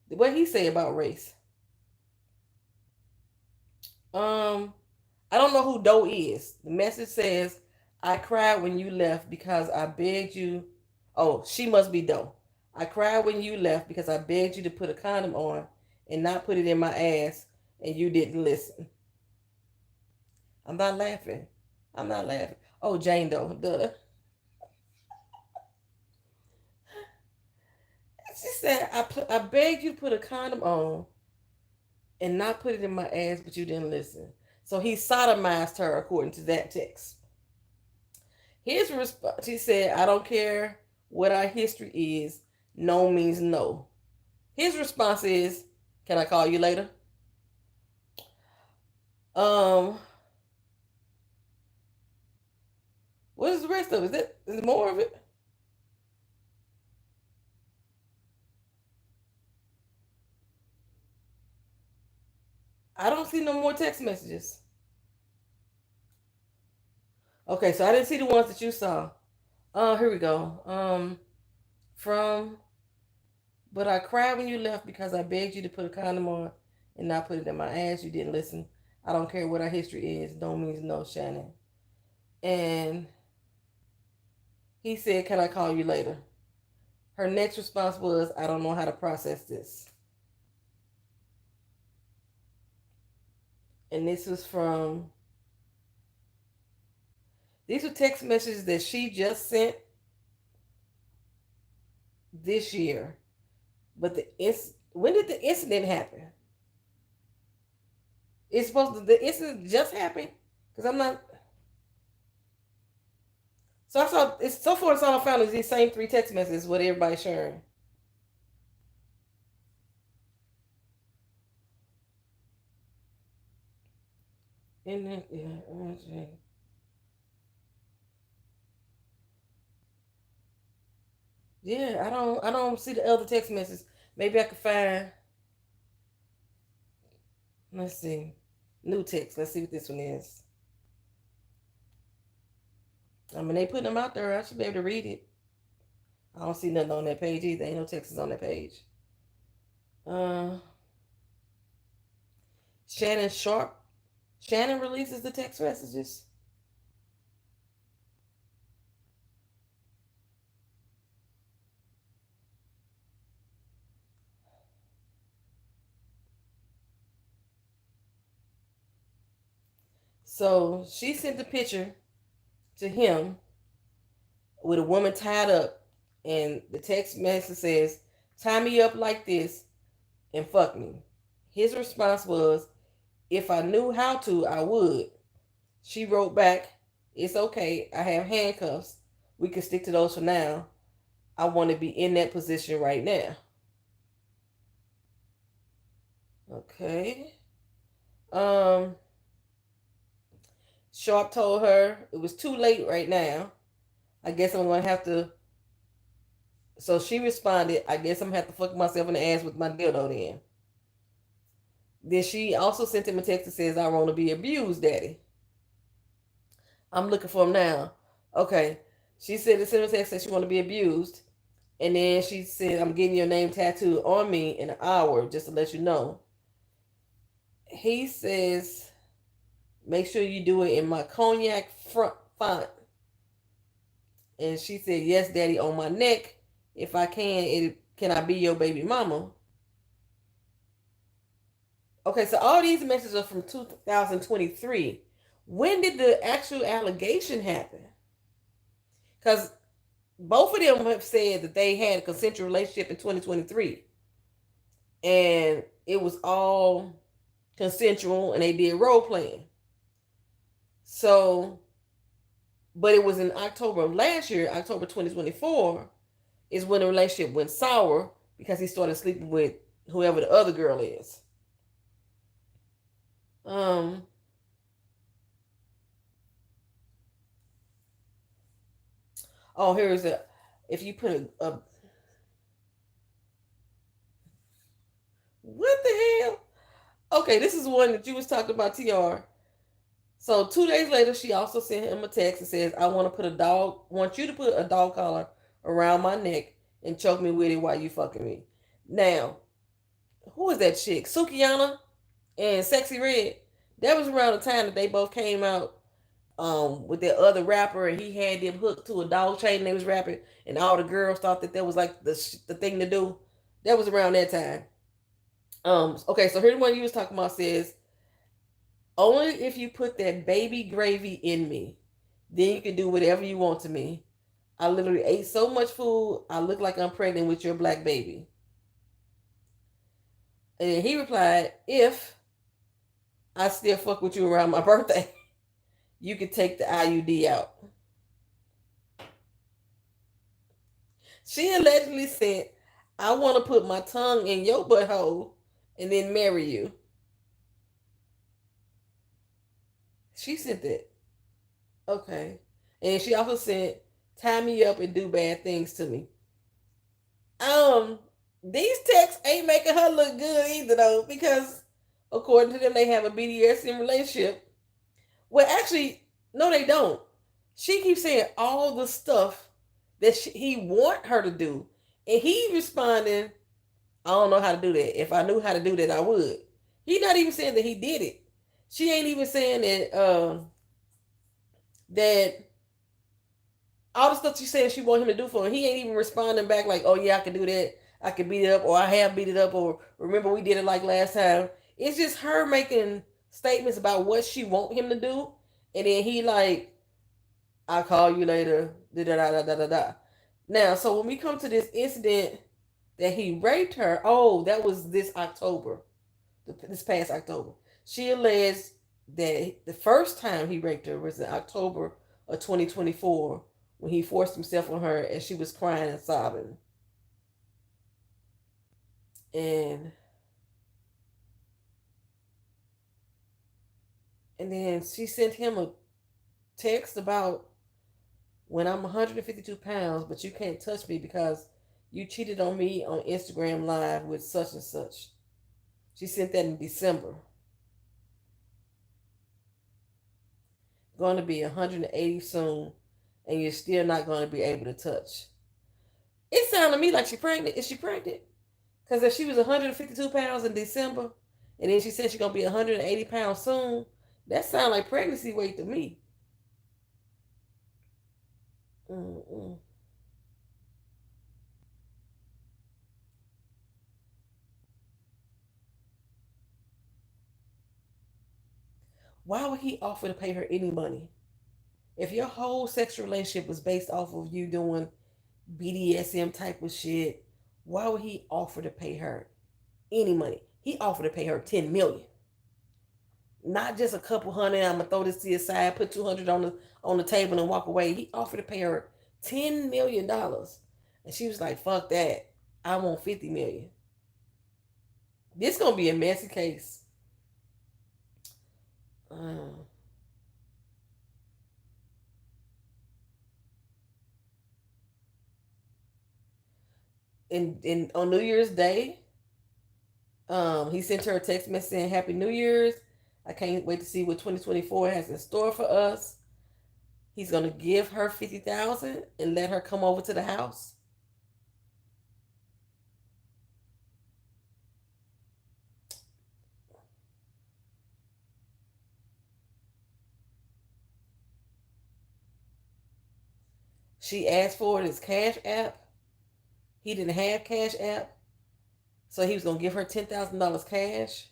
What he say about race? Um, I don't know who Doe is. The message says, "I cried when you left because I begged you." Oh, she must be Doe. "I cried when you left because I begged you to put a condom on and not put it in my ass, and you didn't listen." I'm not laughing. I'm not laughing. Oh, Jane Doe. Duh. She said, I begged you to put a condom on and not put it in my ass, but you didn't listen. So he sodomized her according to that text. His response, he said, "I don't care what our history is. No means no." His response is, "Can I call you later?" Um, what is the rest of it? Is there more of it? I don't see no more text messages. Okay, so I didn't see the ones that you saw. Here we go. From But I cried when you left because I begged you to put a condom on and not put it in my ass. You didn't listen. I don't care what our history is. Don't means no, Shannon. And he said, "Can I call you later?" Her next response was, "I don't know how to process this." And these were text messages that she just sent this year. But when did the incident happen? The incident just happened? Because I'm not. So I saw, so far it's all I found is these same three text messages what everybody's sharing. Yeah, yeah, I don't see the other text messages. Maybe I could find. Let's see, new text. Let's see what this one is. I mean, they putting them out there. I should be able to read it. I don't see nothing on that page either. Ain't no texts on that page. Uh, Shannon Sharpe. Shannon releases the text messages. So she sent the picture to him with a woman tied up, and the text message says, "Tie me up like this and fuck me." His response was, "If I knew how to, I would." She wrote back, "It's okay. I have handcuffs. We can stick to those for now. I want to be in that position right now." Okay. Um, Sharpe told her it was too late right now. I guess I'm gonna have to. So she responded, I guess I'm gonna have to fuck myself in the ass with my dildo then. Then she also sent him a text that says, I want to be abused, daddy. I'm looking for him now. Okay. She said, sent him a text that she want to be abused. And then she said, I'm getting your name tattooed on me in an hour, just to let you know. He says, make sure you do it in my cognac font. And she said, yes, daddy, on my neck. If I can I be your baby mama? Okay, so all these messages are from 2023. When did the actual allegation happen? Because both of them have said that they had a consensual relationship in 2023. And it was all consensual and they did role playing. So, but it was in October of last year, October 2024, is when the relationship went sour because he started sleeping with whoever the other girl is. Um, oh, here's a, if you put a what the hell? Okay, this is one that you was talking about, TR. So 2 days later, she also sent him a text and says, I want you to put a dog collar around my neck and choke me with it while you fucking me. Now, who is that chick? Sukiyana and Sexy Red. That was around the time that they both came out with that other rapper, and he had them hooked to a dog chain and they was rapping, and all the girls thought that was like the thing to do. That was around that time. Okay, so here the one you was talking about says, only if you put that baby gravy in me, then you can do whatever you want to me. I literally ate so much food, I look like I'm pregnant with your black baby. And he replied, if I still fuck with you around my birthday, you can take the IUD out. She allegedly said, I want to put my tongue in your butthole and then marry you. She said that. Okay. And she also said, tie me up and do bad things to me. Um, these texts ain't making her look good either though, because according to them, they have a BDSM relationship. Well, actually, no, they don't. She keeps saying all the stuff that he want her to do, and he responding, "I don't know how to do that. If I knew how to do that, I would." He not even saying that he did it. She ain't even saying that that all the stuff she said she want him to do for her. He ain't even responding back like, "Oh yeah, I can do that. I can beat it up, or I have beat it up, or remember we did it like last time." It's just her making statements about what she want him to do, and then he like, "I'll call you later." Da da da da da da. Now, so when we come to this incident that he raped her, oh, that was this October, this past October. She alleged that the first time he raped her was in October of 2024 when he forced himself on her and she was crying and sobbing. And then she sent him a text about, when I'm 152 pounds, but you can't touch me because you cheated on me on Instagram Live with such and such. She sent that in December. Going to be 180 soon, and you're still not going to be able to touch. It sounded to me like she's pregnant. Is she pregnant? Because if she was 152 pounds in December, and then she said she's going to be 180 pounds soon, that sounds like pregnancy weight to me. Mm-mm. Why would he offer to pay her any money? If your whole sexual relationship was based off of you doing BDSM type of shit, why would he offer to pay her any money? He offered to pay her 10 million. Not just a couple hundred, I'm gonna throw this to your side, put 200 on the table and walk away. He offered to pay her $10 million. And she was like, fuck that. I want 50 million. This gonna be a messy case. Uh, in on New Year's Day, he sent her a text message saying Happy New Year's. I can't wait to see what 2024 has in store for us. He's gonna give her 50,000 and let her come over to the house. She asked for it as Cash App. He didn't have Cash App, so he was gonna give her $10,000 cash.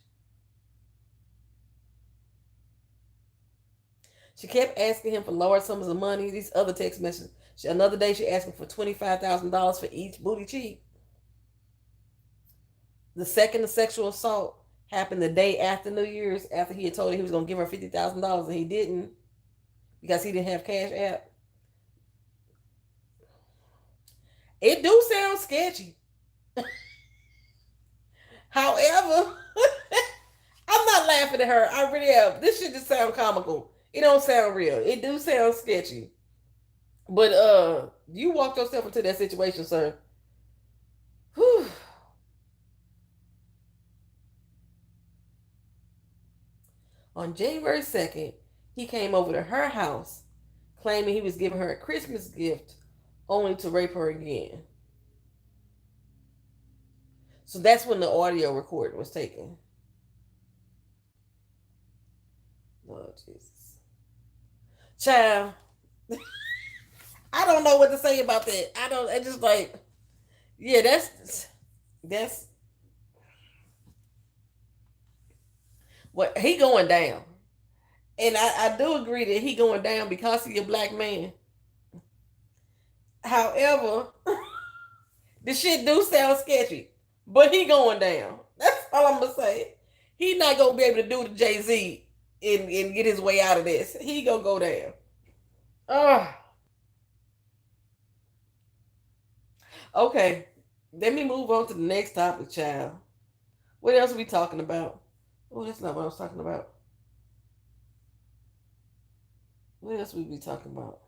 She kept asking him for large sums of money. These other text messages. Another day, she asked him for $25,000 for each booty cheek. The second sexual assault happened the day after New Year's, after he had told her he was going to give her $50,000 and he didn't because he didn't have Cash App. It do sound sketchy. However, I'm not laughing at her. I really am. This shit just sound comical. It don't sound real. It do sound sketchy. But you walked yourself into that situation, sir. Whew. On January 2nd, he came over to her house claiming he was giving her a Christmas gift only to rape her again. So that's when the audio recording was taken. Oh, Jesus. Child, I don't know what to say about that. I just like, yeah, that's what he going down. And I do agree that he going down because he's a black man. However, the shit do sound sketchy, but he going down. That's all I'm gonna say. He not gonna be able to do the Jay-Z and get his way out of this. He gonna go down. Oh, okay. Let me move on to the next topic, child. What else are we talking about? Oh, that's not what I was talking about. What else we be talking about?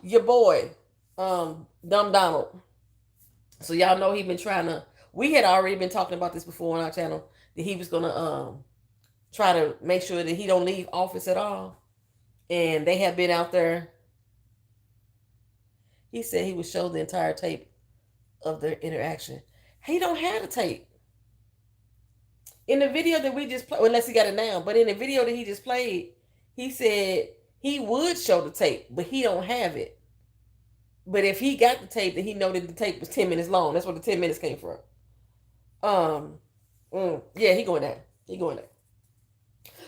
Your boy, Dumb Donald. So y'all know he been trying to. We had already been talking about this before on our channel that he was gonna try to make sure that he don't leave office at all. And they have been out there. He said he would show the entire tape of their interaction. He don't have the tape. In the video that we just played, unless he got it now, but in the video that he just played, he said he would show the tape, but he don't have it. But if he got the tape, then he know that the tape was 10 minutes long. That's where the 10 minutes came from. Yeah, he going there. He going there.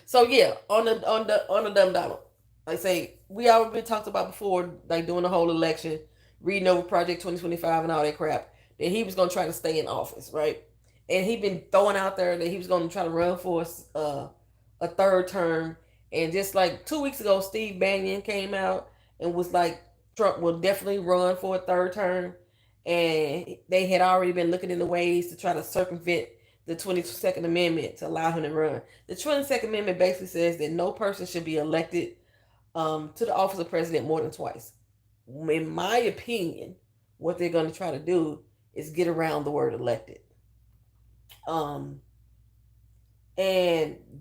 So yeah, on the Dumb Donald, like I say, we already been talked about before, like doing the whole election, reading over Project 2025 and all that crap. That he was gonna try to stay in office, right? And he been throwing out there that he was gonna try to run for a third term. And just like 2 weeks ago, Steve Bannon came out and was like, Trump will definitely run for a third term. And they had already been looking into ways to try to circumvent the 22nd Amendment to allow him to run. The 22nd Amendment basically says that no person should be elected to the office of president more than twice. In my opinion, what they're going to try to do is get around the word elected. And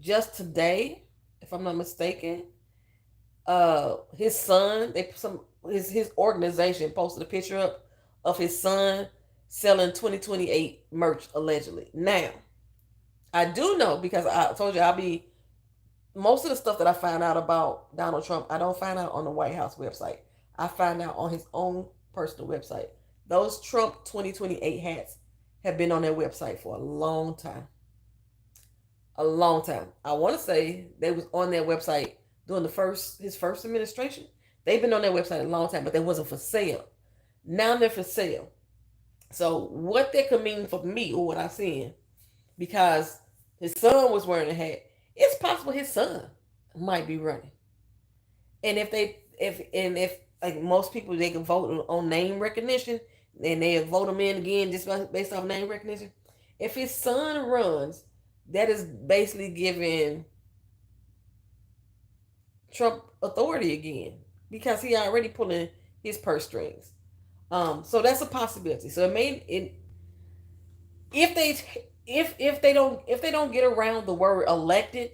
just today, if I'm not mistaken, his son, his organization posted a picture up of his son selling 2028 merch allegedly. Now, I do know because I told you most of the stuff that I find out about Donald Trump, I don't find out on the White House website. I find out on his own personal website. Those Trump 2028 hats have been on their website for a long time. A long time. I want to say they was on their website during his first administration. They've been on their website a long time, but they wasn't for sale. Now they're for sale. So what that could mean for me or what I'm seeing, because his son was wearing a hat, it's possible his son might be running. And if like most people, they can vote on name recognition, and they vote him in again just based off name recognition. If his son runs, that is basically giving Trump authority again because he already pulling his purse strings. So that's a possibility. So it may it if they if they don't get around the word elected,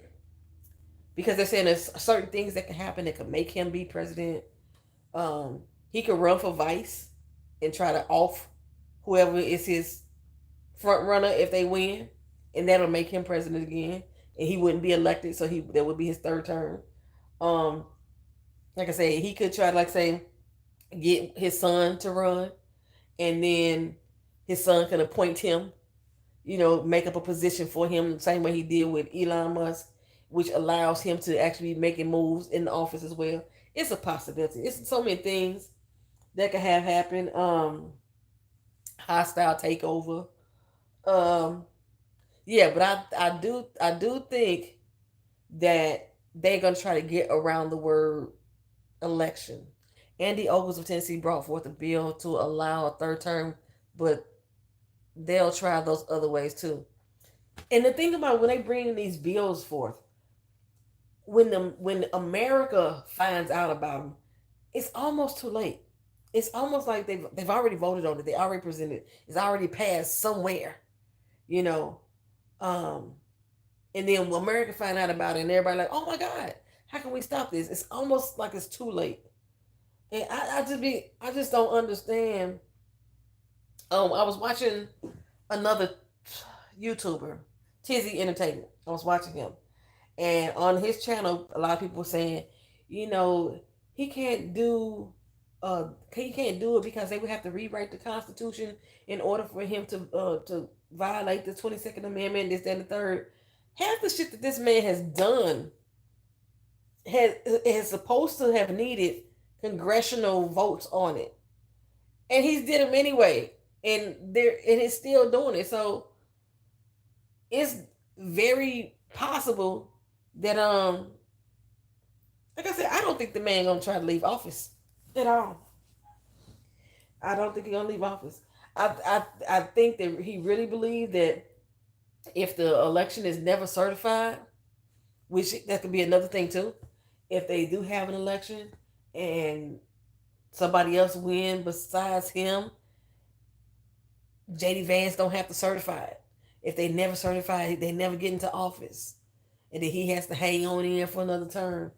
because they're saying there's certain things that can happen that could make him be president. Um, he could run for vice and try to off whoever is his front runner if they win, and that'll make him president again, and he wouldn't be elected, so he that would be his third term. Um, like I say, he could try to like say get his son to run, and then his son can appoint him, make up a position for him the same way he did with Elon Musk, which allows him to actually be making moves in the office as well. It's a possibility. It's so many things that could have happened. Hostile takeover. Um, yeah, but I do think that they're gonna try to get around the word election. Andy Ogles of Tennessee brought forth a bill to allow a third term, but they'll try those other ways too. And the thing about when they bring these bills forth, when America finds out about them, it's almost too late. It's almost like they've already voted on it. They already presented it. It's already passed somewhere, you know. Um, and then when America find out about it, and everybody like, oh my God, how can we stop this? It's almost like it's too late. And I just don't understand. I was watching another YouTuber, Tizzy Entertainment. I was watching him, and on his channel, a lot of people were saying, you know, he can't do, he can't do it because they would have to rewrite the Constitution in order for him to violate the 22nd Amendment, this, that, and the third. Half the shit that this man has done has supposed to have needed congressional votes on it, and he's did them anyway, and he's still doing it. So it's very possible that like I said, I don't think the man gonna try to leave office at all. I don't think he's gonna leave office. I think that he really believed that if the election is never certified, which that could be another thing too, if they do have an election and somebody else win besides him, JD Vance don't have to certify it. If they never certify it, they never get into office, and then he has to hang on in for another term.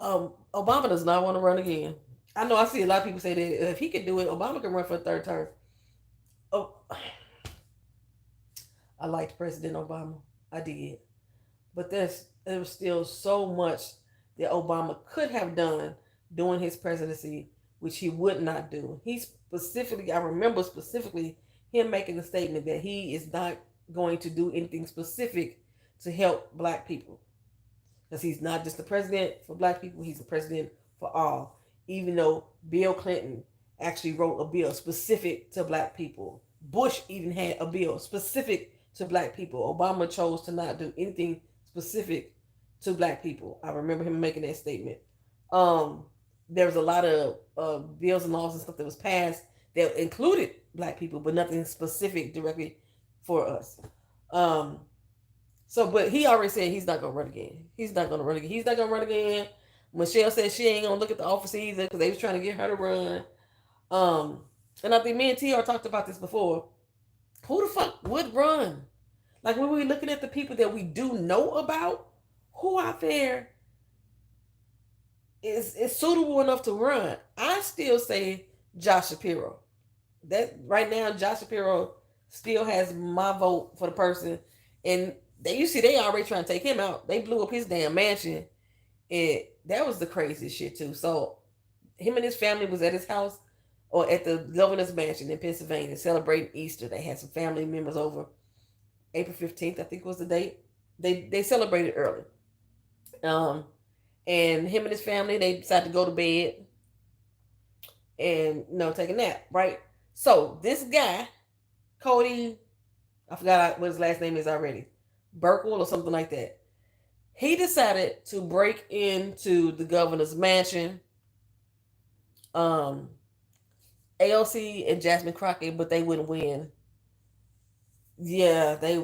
Obama does not want to run again. I know I see a lot of people say that if he could do it, Obama can run for a third term. Oh, I liked President Obama. I did. But there was still so much that Obama could have done during his presidency, which he would not do. I remember specifically him making the statement that he is not going to do anything specific to help black people. Because he's not just the president for black people, he's the president for all. Even though Bill Clinton actually wrote a bill specific to black people, Bush even had a bill specific to black people. Obama chose to not do anything specific to black people. I remember him making that statement. There was a lot of bills and laws and stuff that was passed that included black people, but nothing specific directly for us. But he already said he's not gonna run again. He's not gonna run again. He's not gonna run again. Michelle said she ain't gonna look at the office either because they was trying to get her to run. And I think me and TR talked about this before. Who the fuck would run? Like when we looking at the people that we do know about, who out there is suitable enough to run? I still say Josh Shapiro. That right now, Josh Shapiro still has my vote for the person. And they already trying to take him out. They blew up his damn mansion. And that was the craziest shit too. So him and his family was at his house or at the governor's mansion in Pennsylvania celebrating Easter. They had some family members over. April 15th, I think was the date. They celebrated early. And him and his family, they decided to go to bed and take a nap, right? So this guy, Cody, I forgot what his last name is already, Burkle or something like that. He decided to break into the governor's mansion. AOC and Jasmine Crockett, but they wouldn't win. Yeah, they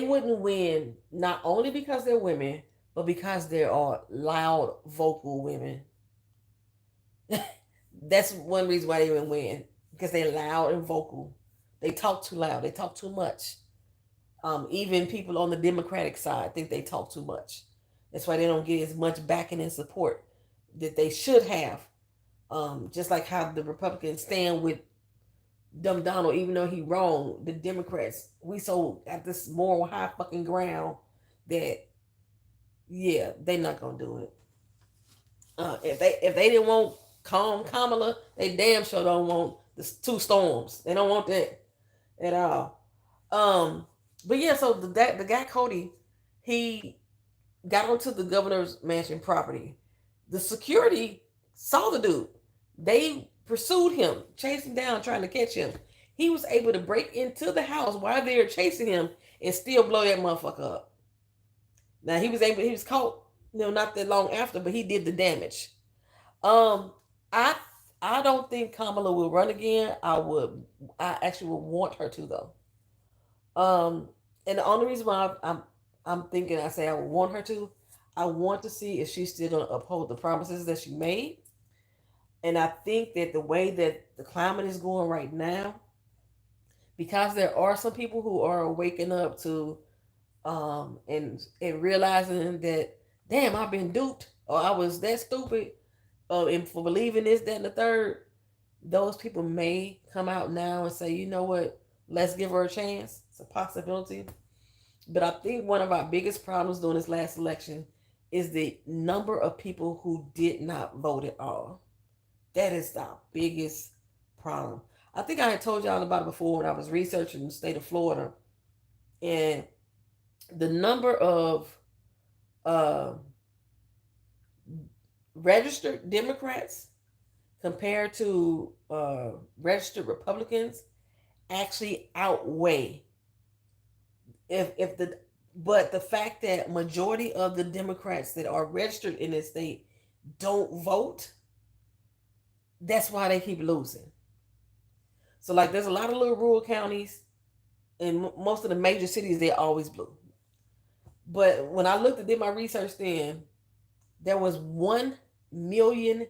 wouldn't win not only because they're women, but because they are loud, vocal women. That's one reason why they didn't win, because they're loud and vocal. They talk too loud. They talk too much. Even people on the Democratic side think they talk too much. That's why they don't get as much backing and support that they should have. Just like how the Republicans stand with dumb Donald, even though he wrong. The Democrats, we so at this moral high fucking ground that yeah, they not gonna do it. If they didn't want calm Kamala, they damn sure don't want the two storms. They don't want that at all. Um, but yeah, so the guy Cody, he got onto the governor's mansion property. The security saw the dude. They pursued him, chased him down, trying to catch him. He was able to break into the house while they were chasing him and still blow that motherfucker up. Now he was caught, not that long after, but he did the damage. Um, I I don't think Kamala will run again. I actually would want her to though. Um, and the only reason why I'm thinking I say I would want her to, I want to see if she's still gonna uphold the promises that she made. And I think that the way that the climate is going right now, because there are some people who are waking up to and realizing that damn, I've been duped or I was that stupid and for believing this, that, and the third. Those people may come out now and say, you know what, let's give her a chance. It's a possibility. But I think one of our biggest problems during this last election is the number of people who did not vote at all. That is the biggest problem. I think I had told y'all about it before when I was researching the state of Florida, and the number of uh, registered Democrats compared to registered Republicans actually outweigh if the but the fact that majority of the Democrats that are registered in this state don't vote, that's why they keep losing. So like there's a lot of little rural counties in most of the major cities, they're always blue. But when I looked at did my research then, there was 1 million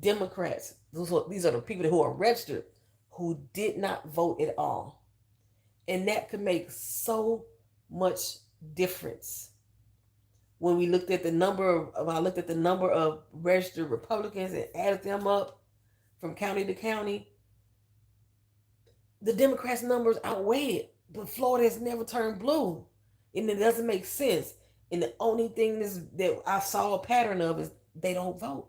Democrats. These are the people who are registered who did not vote at all. And that could make so much difference. When we looked at the number of, when I looked at the number of registered Republicans and added them up from county to county, the Democrats' numbers outweighed it. But Florida has never turned blue. And it doesn't make sense. And the only thing that I saw a pattern of is they don't vote.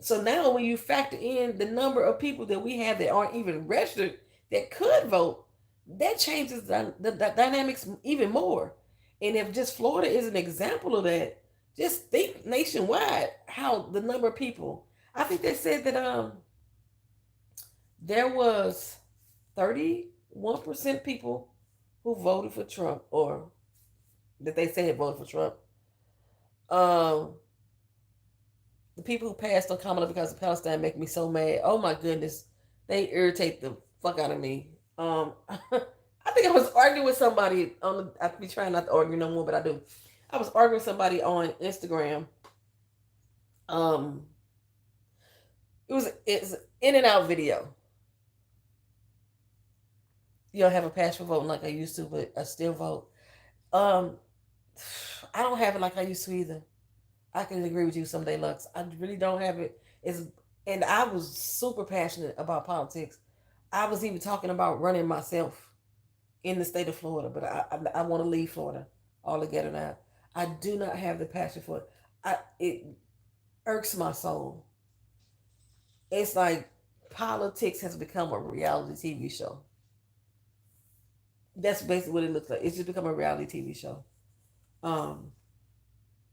So now when you factor in the number of people that we have that aren't even registered that could vote, that changes the dynamics even more. And if just Florida is an example of that, just think nationwide how the number of people. I think they said that there was 31% people who voted for Trump, or that they said voted for Trump. Um, the people who passed on Kamala because of Palestine make me so mad. Oh my goodness, they irritate the fuck out of me. I think I was arguing with somebody on. I be trying not to argue no more, but I do. I was arguing with somebody on Instagram. Um, it's an in and out video. You don't have a passion for voting like I used to, but I still vote. Um, I don't have it like I used to either. I can agree with you someday, Lux. I really don't have it. And I was super passionate about politics. I was even talking about running myself in the state of Florida, but I want to leave Florida altogether now. I do not have the passion for it. It irks my soul. It's like politics has become a reality TV show. That's basically what it looks like. It's just become a reality TV show. Um,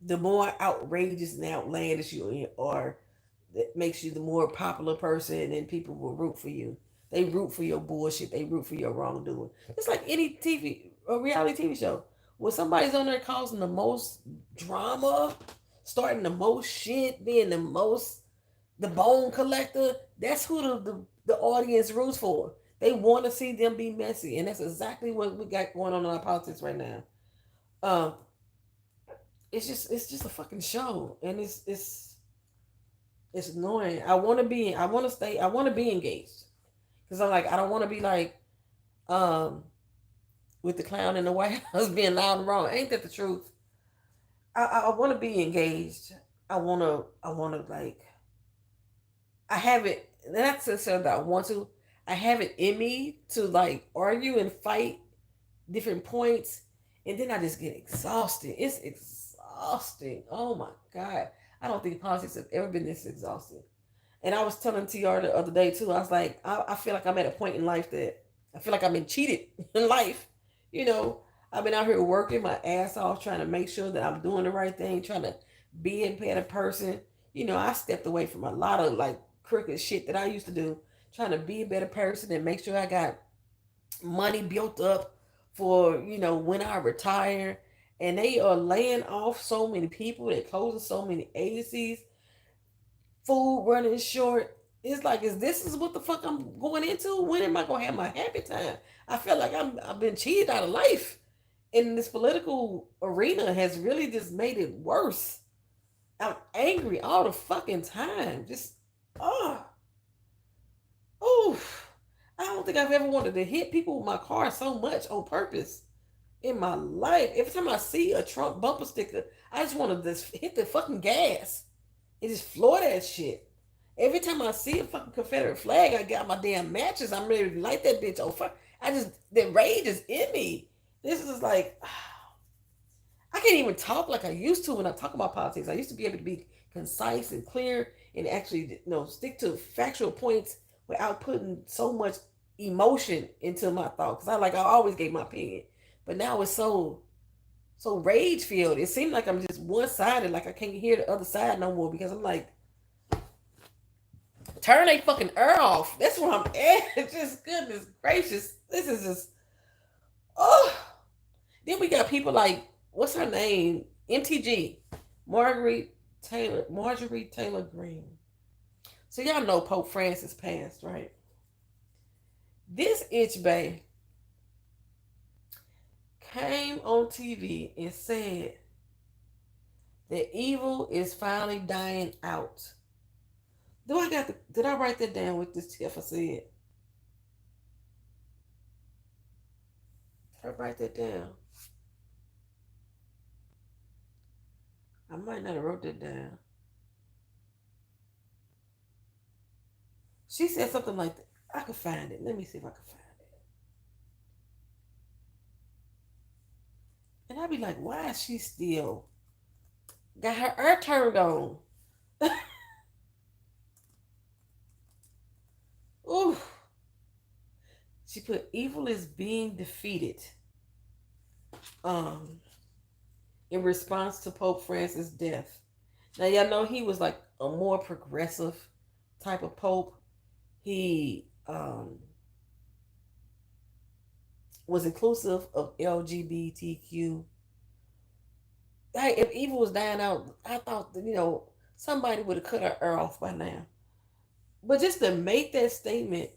the more outrageous and outlandish you are, that makes you the more popular person, and people will root for you. They root for your bullshit. They root for your wrongdoing. It's like any TV or reality TV show. When somebody's on there causing the most drama, starting the most shit, being the bone collector, that's who the audience roots for. They want to see them be messy, and that's exactly what we got going on in our politics right now. Um, it's just a fucking show, and It's annoying. I want to stay, I want to be engaged. Because I'm like, I don't want to be like, um, with the clown in the White House being loud and wrong. Ain't that the truth? I want to be engaged. I want to like, I have it, not necessarily that I want to, I have it in me to like argue and fight different points. And then I just get exhausted. It's exhausting. Oh my God. I don't think politics have ever been this exhausting. And I was telling TR the other day too. I was like, I feel like I'm at a point in life that I feel like I've been cheated in life. You know, I've been out here working my ass off, trying to make sure that I'm doing the right thing, trying to be a better person. You know, I stepped away from a lot of like crooked shit that I used to do, trying to be a better person and make sure I got money built up for, you know, when I retire. And they are laying off so many people. They're closing so many agencies, food running short. It's like, is this is what the fuck I'm going into? When am I gonna have my happy time? I feel like I've been cheated out of life, and this political arena has really just made it worse. I'm angry all the fucking time. Just oh, oh. I don't think I've ever wanted to hit people with my car so much on purpose in my life. Every time I see a Trump bumper sticker, I just want to just hit the fucking gas and just floor that shit. Every time I see a fucking Confederate flag, I got my damn matches. I'm ready to light that bitch on fire. I just, the rage is in me. This is like, I can't even talk like I used to when I talk about politics. I used to be able to be concise and clear and actually, you know, stick to factual points without putting so much emotion into my thought. Because I always gave my opinion, but now it's so rage filled. It seems like I'm just one sided. Like I can't hear the other side no more because I'm like, turn a fucking air off. That's where I'm at. Just goodness gracious. This is just oh. Then we got people like what's her name? MTG. Marjorie Taylor Greene. So y'all know Pope Francis passed, right? This itch bay came on TV and said that evil is finally dying out. Did I write that down with this Tiff I said? Did I write that down? I might not have wrote that down. She said something like that. I could find it. Let me see if I can find it. And I'd be like, why is she still got her air turned on? Ooh. She put evil is being defeated. Um, in response to Pope Francis' death. Now y'all know he was like a more progressive type of pope. He was inclusive of LGBTQ. Hey, if evil was dying out, I thought that, you know, somebody would have cut her ear off by now. But just to make that statement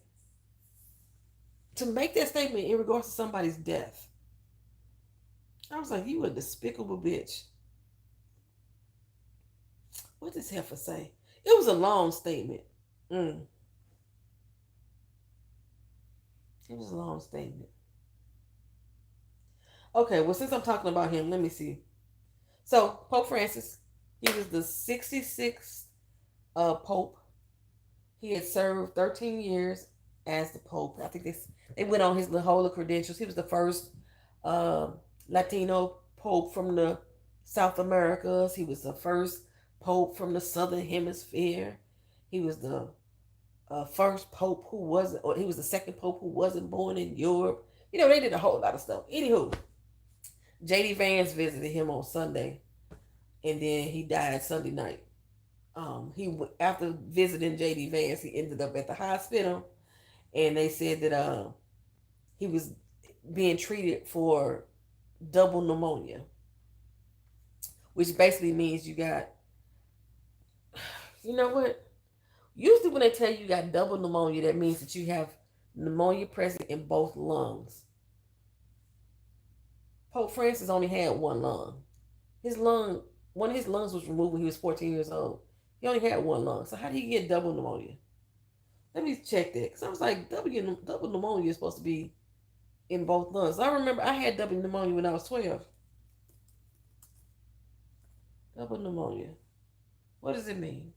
in regards to somebody's death, I was like, you a despicable bitch. What does heifer say? It was a long statement. Mm, it was a long statement. Okay, well, since I'm talking about him, let me see. So, Pope Francis, he was the 66th Pope. He had served 13 years as the Pope. I think they went on his whole of credentials. He was the first uh, Latino Pope from the South Americas. He was the first Pope from the Southern Hemisphere. He was the first Pope who wasn't, or he was the second Pope who wasn't born in Europe. You know, they did a whole lot of stuff. Anywho, J.D. Vance visited him on Sunday, and then he died Sunday night. He after visiting J.D. Vance, he ended up at the hospital, and they said that he was being treated for double pneumonia, which basically means you got, you know what? Usually when they tell you got double pneumonia, that means that you have pneumonia present in both lungs. Pope Francis only had one lung. His lung, one of his lungs was removed when he was 14 years old. He only had one lung. So how did he get double pneumonia? Let me check that. Because I was like, double pneumonia is supposed to be in both lungs. I remember I had double pneumonia when I was 12. Double pneumonia. What does it mean?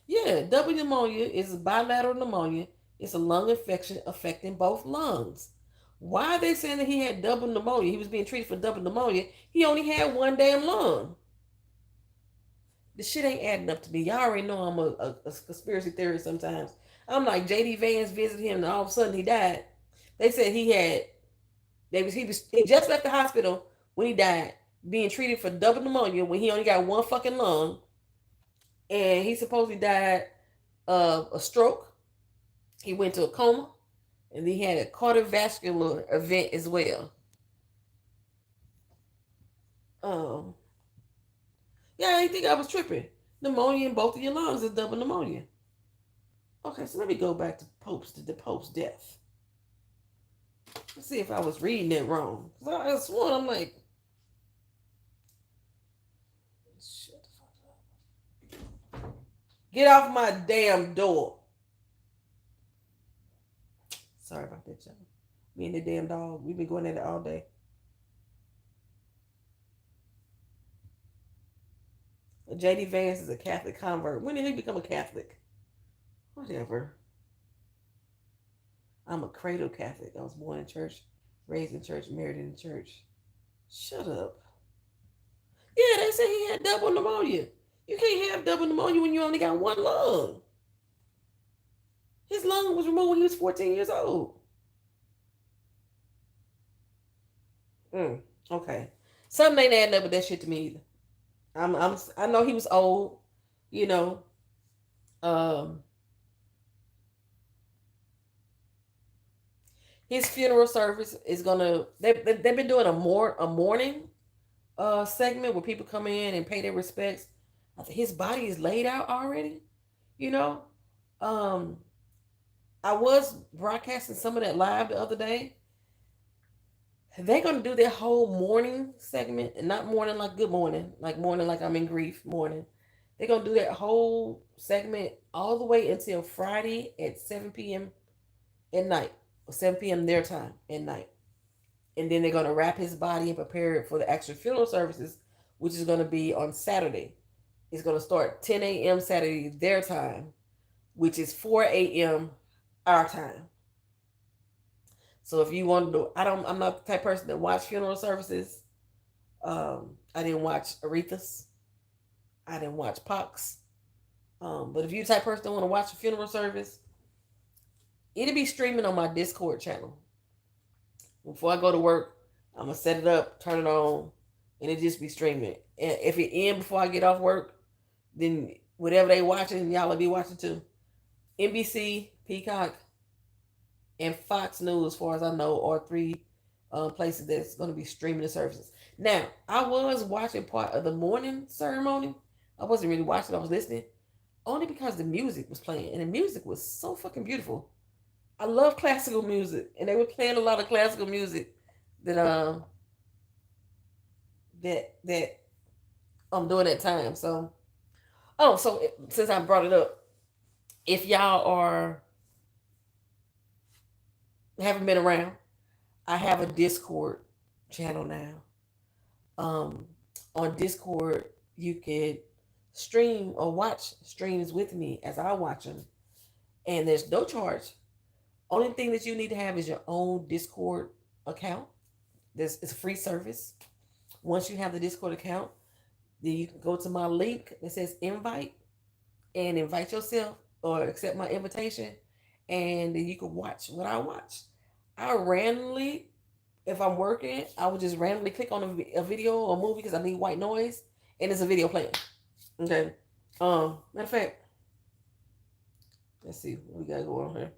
Yeah, double pneumonia is bilateral pneumonia. It's a lung infection affecting both lungs. Why are they saying that he had double pneumonia? He was being treated for double pneumonia. He only had one damn lung. This shit ain't adding up to me. Y'all already know I'm a conspiracy theorist sometimes. I'm like, J.D. Vance visited him and all of a sudden he died. They said he just left the hospital when he died, being treated for double pneumonia when he only got one fucking lung. And he supposedly died of a stroke. He went to a coma. And he had a cardiovascular event as well. Um, yeah, I think I was tripping. Pneumonia in both of your lungs is double pneumonia. Okay, so let me go back to the Pope's death. Let's see if I was reading it wrong. Cause I sworn I'm like, shut the fuck up. Get off my damn door. Sorry about that, y'all. Me and the damn dog, we've been going at it all day. J.D. Vance is a Catholic convert. When did he become a Catholic? Whatever. I'm a cradle Catholic. I was born in church, raised in church, married in church. Shut up. Yeah, they say he had double pneumonia. You can't have double pneumonia when you only got one lung. His lung was removed when he was 14 years old. Okay. Something ain't adding up with that shit to me either. I know he was old, you know. Um, his funeral service is gonna. They've been doing a mourning segment where people come in and pay their respects. I think his body is laid out already. You know, um, I was broadcasting some of that live the other day. They're gonna do their whole morning segment, and not morning like good morning, like morning like I'm in grief morning. They're gonna do that whole segment all the way until Friday at 7 p.m. at night, or 7 p.m. their time at night, and then they're gonna wrap his body and prepare it for the actual funeral services, which is gonna be on Saturday. It's gonna start 10 a.m. Saturday their time, which is 4 a.m. our time. So if you want to, I'm not the type of person that watch funeral services. I didn't watch Aretha's. I didn't watch Pac's. But if you the type of person that want to watch a funeral service, it'll be streaming on my Discord channel. Before I go to work, I'm gonna set it up, turn it on, and it just be streaming. And if it end before I get off work, then whatever they watching, y'all will be watching too. NBC, Peacock, and Fox News, as far as I know, are three places that's going to be streaming the services. Now, I was watching part of the morning ceremony. I wasn't really watching, I was listening. Only because the music was playing. And the music was so fucking beautiful. I love classical music. And they were playing a lot of classical music that I'm doing that time. So, since I brought it up, if y'all haven't been around, I have a Discord channel now. Um, on Discord, you can stream or watch streams with me as I watch them, and there's no charge. Only thing that you need to have is your own Discord account. It's a free service. Once you have the Discord account, then you can go to my link that says invite and invite yourself or accept my invitation, and then you can watch what I watch. I randomly, if I'm working, I would just randomly click on a video or a movie because I need white noise, and it's a video playing. Okay. Matter of fact, let's see what we got going on here.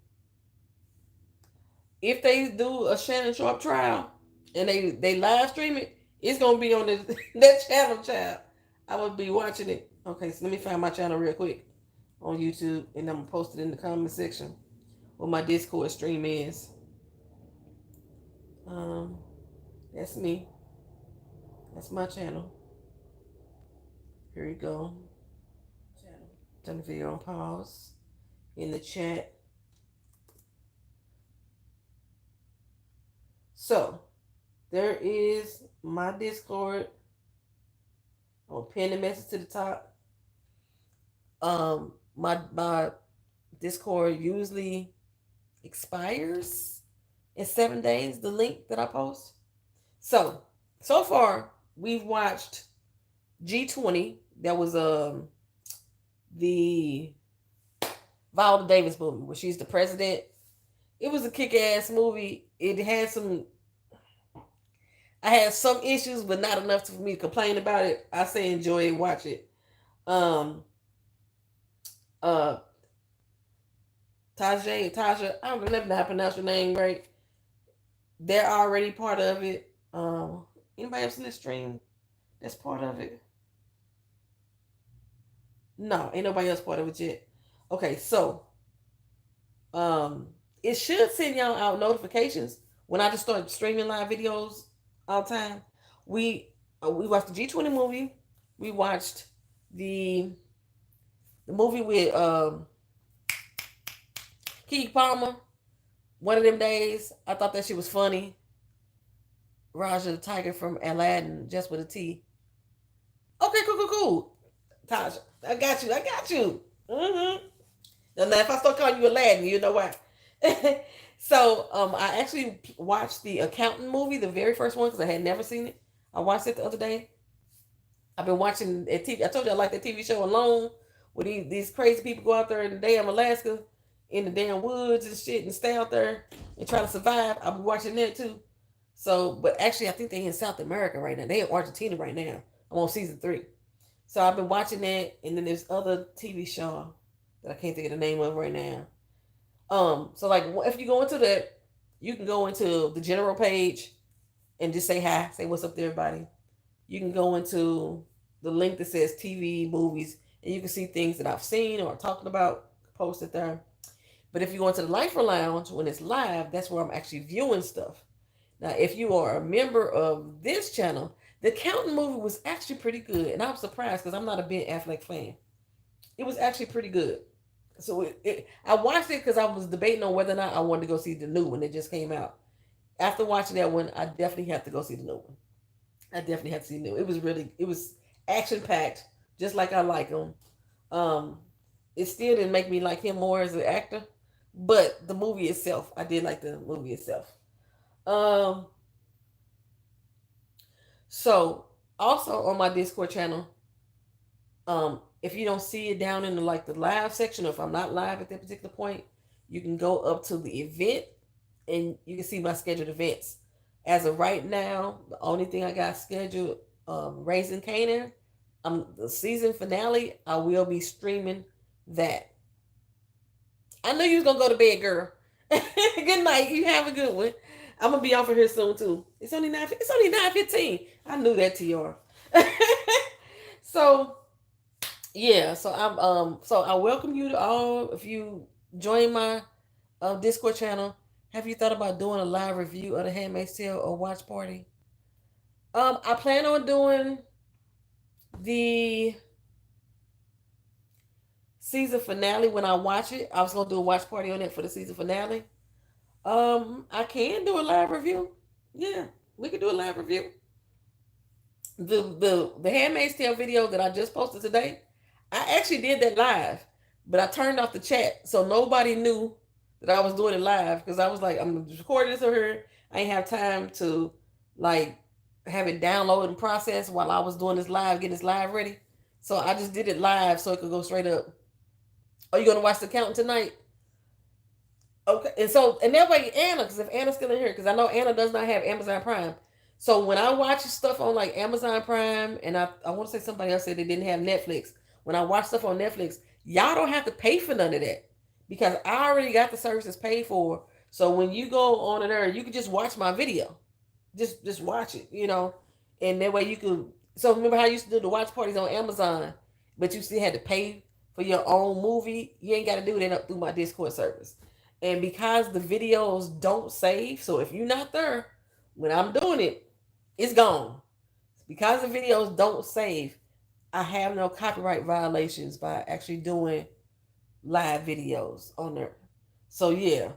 If they do a Shannon Sharpe trial and they live stream it, it's gonna be on that channel, child. I would be watching it. Okay, so let me find my channel real quick on YouTube, and I'm gonna post it in the comment section where my Discord stream is. That's me. That's my channel. Here you go. Turn the video on pause in the chat. So there is my Discord. I'll pin the message to the top. My Discord usually expires in 7 days. The link that I post. So far we've watched G20. That was the Viola Davis movie where she's the president. It was a kick-ass movie. It had some. I had some issues, but not enough for me to complain about it. I say enjoy it, watch it. Um, uh, Tasha, I don't know if I pronounce your name right. They're already part of it. Anybody else in the stream that's part of it? No, ain't nobody else part of it yet. Okay, so it should send y'all out notifications when I just start streaming live videos all the time. We watched the G20 movie. We watched the movie with Keke Palmer. One of them days, I thought that she was funny. Raja the Tiger from Aladdin, just with a T. Okay, cool. Tasha, I got you. Mm-hmm. Now, if I start calling you Aladdin, you know why. So, I actually watched the Accountant movie, the very first one, because I had never seen it. I watched it the other day. I've been watching a TV. I told you I like that TV show Alone, where these crazy people go out there in the damn Alaska, in the damn woods and shit, and stay out there and try to survive. I've been watching that too. So, but actually, I think they're in South America right now. They're in Argentina right now. I'm on season 3. So I've been watching that, and then there's other TV show that I can't think of the name of right now. So like if you go into that, you can go into the general page and just say hi, say what's up to everybody. You can go into the link that says TV, movies, and you can see things that I've seen or talking about posted there. But if you go into the Lifer Lounge when it's live, that's where I'm actually viewing stuff. Now, if you are a member of this channel, the Accountant movie was actually pretty good, and I'm surprised because I'm not a Ben Affleck fan. It was actually pretty good. So I watched it because I was debating on whether or not I wanted to go see the new one that just came out. After watching that one, I definitely have to go see the new one. I definitely have to see the new. It was action packed, just like I like him. Um, it still didn't make me like him more as an actor, but the movie itself, I did like the movie itself. Um, so also on my Discord channel, if you don't see it down in the live section, or if I'm not live at that particular point, you can go up to the event and you can see my scheduled events. As of right now, the only thing I got scheduled, Raising Canaan, the season finale. I will be streaming that. I knew you was gonna go to bed, girl. Good night. You have a good one. I'm gonna be off of here soon too. It's only 9:15. I knew that, TR. So yeah, so I welcome you to all. If you join my Discord channel, have you thought about doing a live review of The Handmaid's Tale or watch party? I plan on doing the season finale when I watch it. I was gonna do a watch party on it for the season finale. I can do a live review. Yeah, we can do a live review. The Handmaid's Tale video that I just posted today, I actually did that live, but I turned off the chat so nobody knew that I was doing it live because I was like, I'm recording this over here. I ain't have time to like have it download and process while I was doing this live, getting this live ready. So I just did it live so it could go straight up. Are you gonna watch The Accountant tonight? Okay, and that way Anna, because if Anna's still in here, because I know Anna does not have Amazon Prime. So when I watch stuff on like Amazon Prime, and I want to say somebody else said they didn't have Netflix. When I watch stuff on Netflix, y'all don't have to pay for none of that because I already got the services paid for. So when you go on there, you can just watch my video, just watch it, and that way you could. So remember how I used to do the watch parties on Amazon, but you still had to pay for your own movie. You ain't got to do that up through my Discord service. And because the videos don't save, so if you're not there when I'm doing it, it's gone. Because the videos don't save, I have no copyright violations by actually doing live videos on there. So yeah,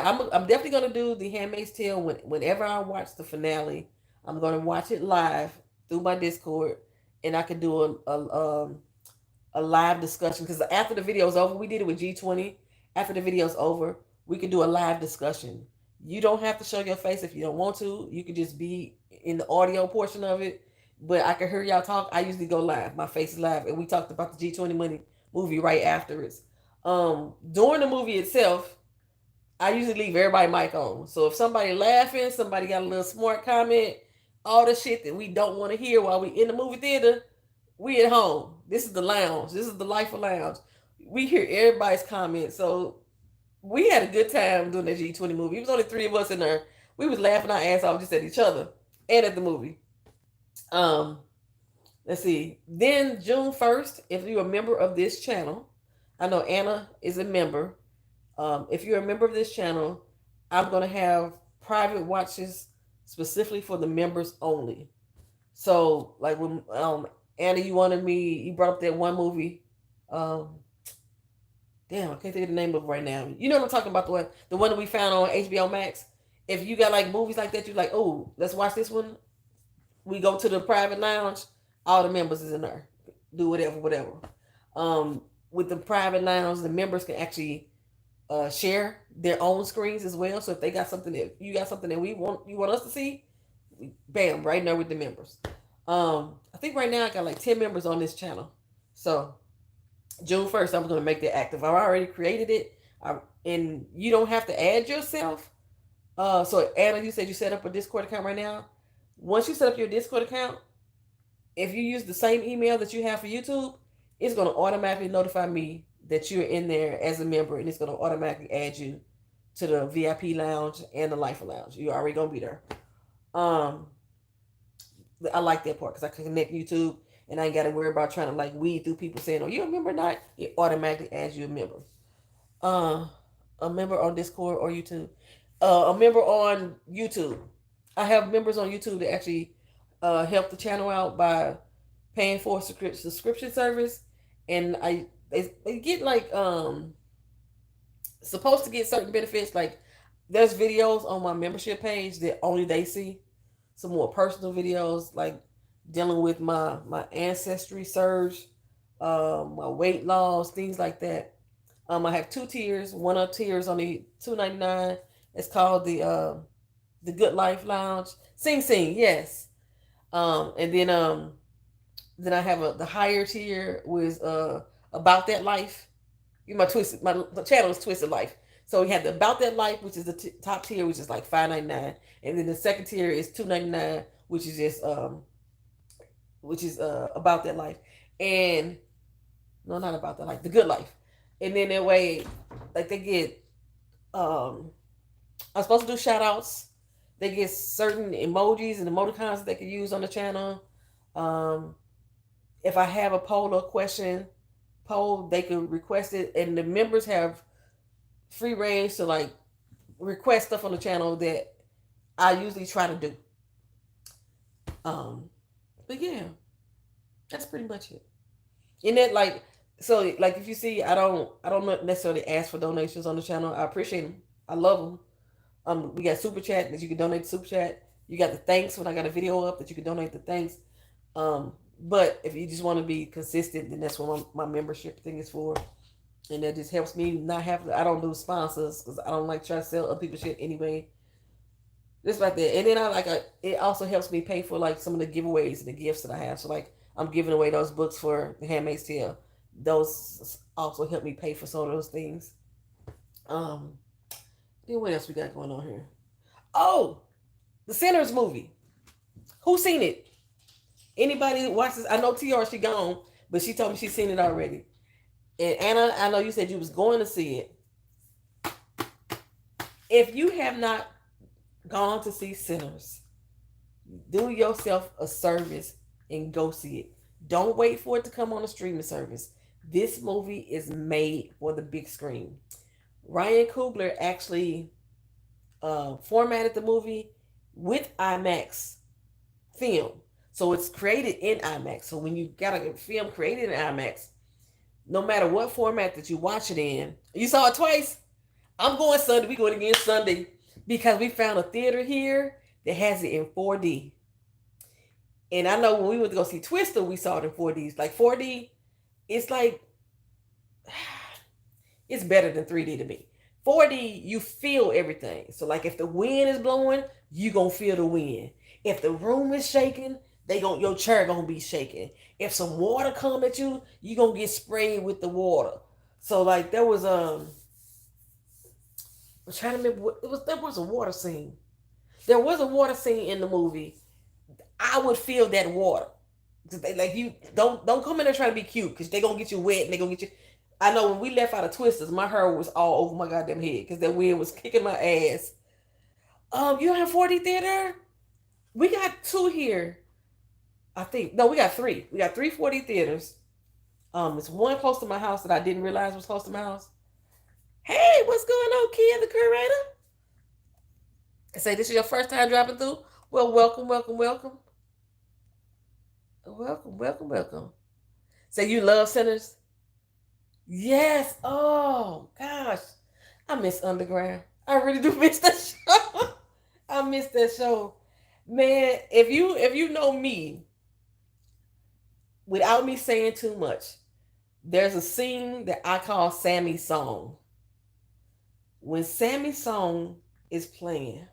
I'm definitely gonna do the Handmaid's Tale whenever I watch the finale. I'm gonna watch it live through my Discord, and I can do a live discussion because after the video is over, we did it with G20. After the video is over, we can do a live discussion. You don't have to show your face if you don't want to. You can just be in the audio portion of it. But I can hear y'all talk. I usually go live. My face is live, and we talked about the G20 money movie right afterwards. During the movie itself, I usually leave everybody mic on. So if somebody laughing, somebody got a little smart comment, all the shit that we don't want to hear while we in the movie theater, we at home. This is the lounge. This is the life of lounge. We hear everybody's comments. So we had a good time doing that G20 movie. It was only three of us in there. We was laughing our ass off just at each other and at the movie. Um, let's see. Then June 1st, if you're a member of this channel, I know Anna is a member. If you're a member of this channel, I'm gonna have private watches specifically for the members only. So like when Anna, you brought up that one movie. Um, damn, I can't think of the name of it right now. You know what I'm talking about, the one that we found on HBO Max. If you got like movies like that, you're like, oh, let's watch this one. We go to the private lounge. All the members is in there. Do whatever. With the private lounge, the members can actually share their own screens as well. So if they got something that you got something that you want us to see, bam, right now with the members. I think right now I got like 10 members on this channel. So June 1st, I'm gonna make that active. I've already created it, and you don't have to add yourself. So Anna, you said you set up a Discord account right now. Once you set up your Discord account, if you use the same email that you have for YouTube, it's gonna automatically notify me that you're in there as a member, and it's gonna automatically add you to the VIP lounge and the Life Lounge. You're already gonna be there. Um, I like that part because I can connect YouTube and I ain't got to worry about trying to like weed through people saying, "Oh, you a member or not?" It automatically adds you a member. Uh, a member on Discord or YouTube. A member on YouTube. I have members on YouTube that actually help the channel out by paying for a subscription service, and they get like supposed to get certain benefits. Like there's videos on my membership page that only they see. Some more personal videos like dealing with my ancestry surge, my weight loss, things like that. I have two tiers. One of tier is only $2.99. It's called the Good Life Lounge. Sing, yes. And then I have the higher tier was About That Life. My channel is Twisted Life. So we have the About That Life, which is the top tier, which is like $5.99, and then the second tier is $2.99, which is just About That Life, and no, not About That Life, the Good Life, and then that way, like they get I'm supposed to do shout outs. They get certain emojis and emoticons that they can use on the channel. Um, if I have a poll or question, they can request it, and the members have free range to like request stuff on the channel that I usually try to do. But yeah, that's pretty much it. And that like if you see, I don't necessarily ask for donations on the channel. I appreciate them. I love them. We got super chat that you can donate to super chat. You got the thanks when I got a video up that you can donate the thanks. But if you just want to be consistent, then that's what my membership thing is for. And that just helps me not have to. I don't do sponsors because I don't like trying to sell other people's shit anyway. Just like that. And then it also helps me pay for like some of the giveaways and the gifts that I have. So like I'm giving away those books for the Handmaid's Tale. Those also help me pay for some of those things. Then what else we got going on here? Oh, the Sinners movie. Who seen it? Anybody that watches? I know TR, she gone, but she told me she's seen it already. And Anna, I know you said you was going to see it. If you have not gone to see Sinners, do yourself a service and go see it. Don't wait for it to come on a streaming service. This movie is made for the big screen. Ryan Coogler actually formatted the movie with IMax film. So it's created in IMax. So when you got a film created in IMax, no matter what format that you watch it in, you saw it twice. I'm going Sunday. We going again Sunday because we found a theater here that has it in 4D. And I know when we went to go see Twister, we saw it in 4D. Like 4D, it's like it's better than 3D to me. 4D, you feel everything. So like if the wind is blowing, you gonna feel the wind. If the room is shaking, your chair gonna be shaking. If some water come at you, you gonna get sprayed with the water. So like there was I'm trying to remember what it was. There was a water scene. There was a water scene in the movie. I would feel that water. Like you don't come in there trying to be cute because they gonna get you wet and they gonna get you. I know when we left out of Twisters, my hair was all over my goddamn head because that wind was kicking my ass. You have 4D theater? We got two here. I think no, we got three. We got three 4D theaters. It's one close to my house that I didn't realize was close to my house. Hey, what's going on, kid? The curator. I say this is your first time dropping through. Well, welcome, welcome, welcome, welcome, welcome, welcome. Say you love Sinners. Yes. Oh gosh, I miss Underground. I really do miss that show. I miss that show, man. If you know me, without me saying too much, there's a scene that I call Sammy's song. When Sammy's song is playing,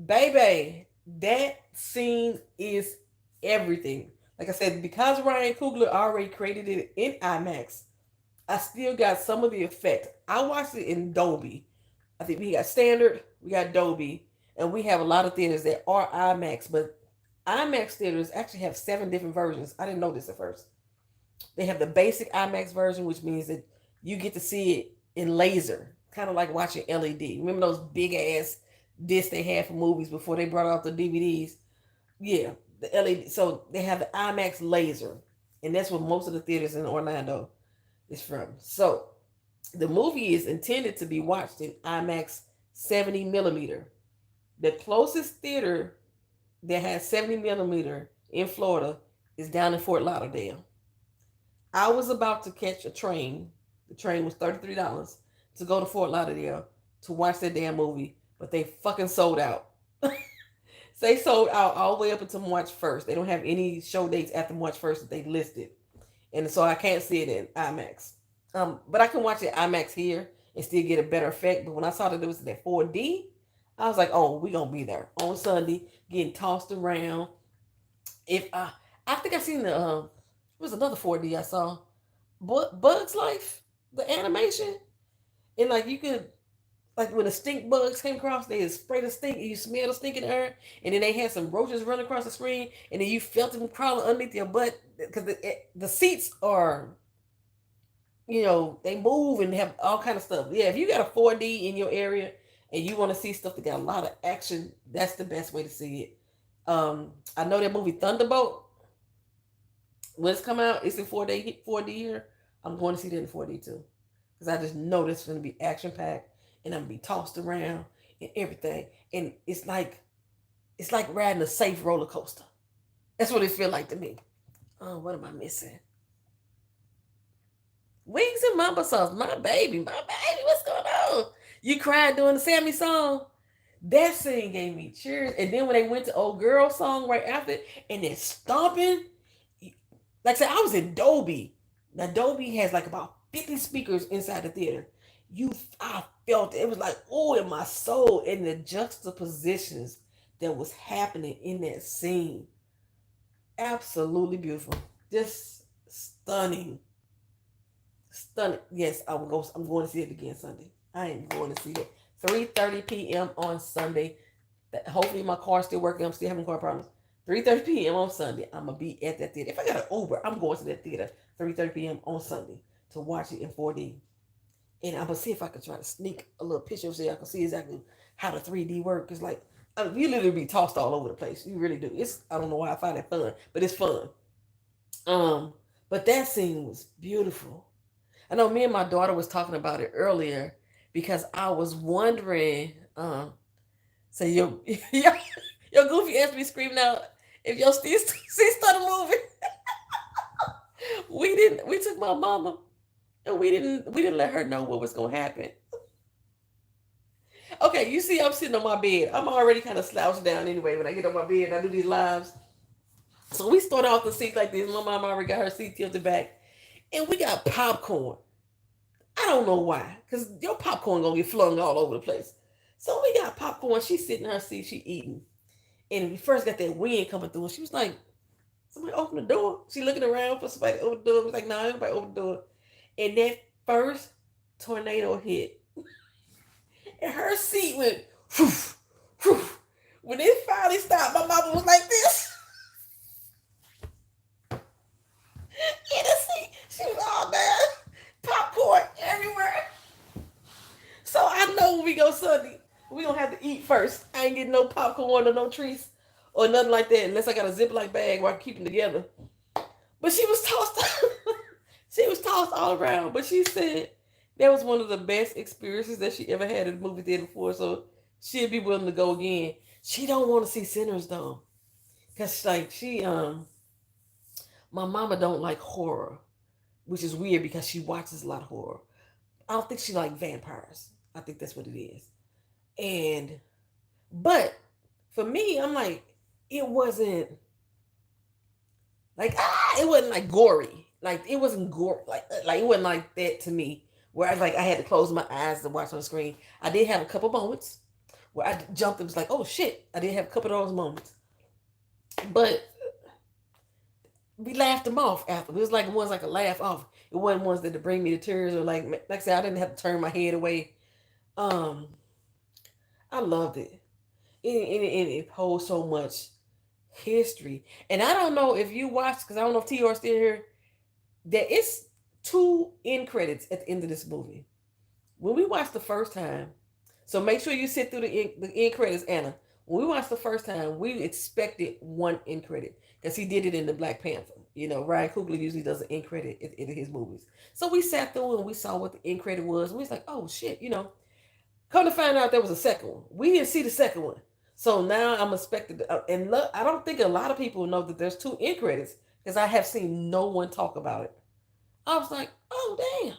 baby, that scene is everything. Like I said, because Ryan Coogler already created it in IMax, I still got some of the effect. I watched it in Dolby. I think we got standard, we got Dolby, and we have a lot of theaters that are IMaX, but IMaX theaters actually have 7 different versions. I didn't know this at first. They have the basic IMaX version, which means that you get to see it in laser, kind of like watching LED. Remember those big ass discs they had for movies before they brought out the DVDs? Yeah, the LED. So they have the IMaX laser, and that's what most of the theaters in Orlando is from. So the movie is intended to be watched in IMaX 70 millimeter. The closest theater that has 70 millimeter in Florida is down in Fort Lauderdale. I was about to catch a train. The train was $33 to go to Fort Lauderdale to watch that damn movie, but they fucking sold out. So they sold out all the way up until March 1st. They don't have any show dates after March 1st that they listed. And so I can't see it in IMaX. But I can watch it IMaX here and still get a better effect. But when I saw that it was that 4D, I was like, oh, we gonna be there on Sunday, getting tossed around. If I think I seen it was another 4D I saw, Bugs Life, the animation, and like you could like when the stink bugs came across, they spray the stink, and you smell the stink in the air, and then they had some roaches running across the screen, and then you felt them crawling underneath your butt because the seats are, they move and have all kind of stuff. Yeah, if you got a 4D in your area and you want to see stuff that got a lot of action, that's the best way to see it. I know that movie Thunderbolt, when it's come out, it's in 4D here. I'm going to see that in 4D too, because I just know this is going to be action packed and I'm gonna be tossed around and everything. And it's like riding a safe roller coaster. That's what it feel like to me. Oh, what am I missing? Wings and mamba sauce, my baby, my baby. What's going on? You cried during the Sammy song. That scene gave me cheers. And then when they went to old girl song right after, and then stomping, like I said, I was in Dolby. Now Dolby has like about 50 speakers inside the theater. I felt it. It was like, oh, in my soul, and the juxtapositions that was happening in that scene. Absolutely beautiful. Just stunning. Stunning. Yes, I'm going to see it again Sunday. I am going to see it. 3:30 p.m. on Sunday. Hopefully my car's still working. I'm still having car problems. 3:30 p.m. on Sunday. I'm gonna be at that theater. If I got an Uber, I'm going to that theater 3:30 p.m. on Sunday to watch it in 4D. And I'm gonna see if I can try to sneak a little picture so I can see exactly how the 3D work. Cause like you literally be tossed all over the place. You really do. I don't know why I find it fun, but it's fun. But that scene was beautiful. I know me and my daughter was talking about it earlier because I was wondering. So your Your goofy ass be screaming out if your seat started moving. We took my mama and we didn't let her know what was gonna happen. Okay, you see, I'm sitting on my bed. I'm already kind of slouched down anyway when I get on my bed and I do these lives. So we start off the seat like this. My mom already got her seat tilted back, and we got popcorn. I don't know why, because your popcorn gonna get flung all over the place. So we got popcorn. She's sitting in her seat, she eating, and we first got that wind coming through. And she was like, "Somebody open the door." She looking around for somebody to open the door. I was like, "Nah, nobody open the door." And that first tornado hit, and her seat went, whew, whew. When it finally stopped, my mama was like this. In the seat, she was all there, popcorn everywhere. So I know when we go Sunday, we gonna have to eat first. I ain't getting no popcorn or no treats or nothing like that unless I got a Ziploc bag where I keep them together. But she was tossed. She was tossed all around. But she said that was one of the best experiences that she ever had in the movie theater before. So she'd be willing to go again. She don't want to see Sinners though, cause like my mama don't like horror, which is weird because she watches a lot of horror. I don't think she like vampires. I think that's what it is. And but for me, I'm like, it wasn't it wasn't like gory. Like it wasn't gore like it wasn't like that to me. Where I had to close my eyes to watch on the screen. I did have a couple moments where I jumped and was like, oh shit. I did have a couple of those moments. But we laughed them off after. It was like ones like a laugh off. It wasn't ones that to bring me to tears or like I said, I didn't have to turn my head away. Um, I loved it. It holds so much history. And I don't know if you watched, because I don't know if TR still here. There is two end credits at the end of this movie. When we watched the first time, so make sure you sit through the end credits, Anna. When we watched the first time, we expected one end credit because he did it in the Black Panther. You know, Ryan Coogler usually does an end credit in his movies. So we sat through and we saw what the end credit was, and we was like, "Oh shit!" You know, come to find out there was a second one. We didn't see the second one, so now I'm expected. And look, I don't think a lot of people know that there's two end credits because I have seen no one talk about it. I was like, "Oh damn,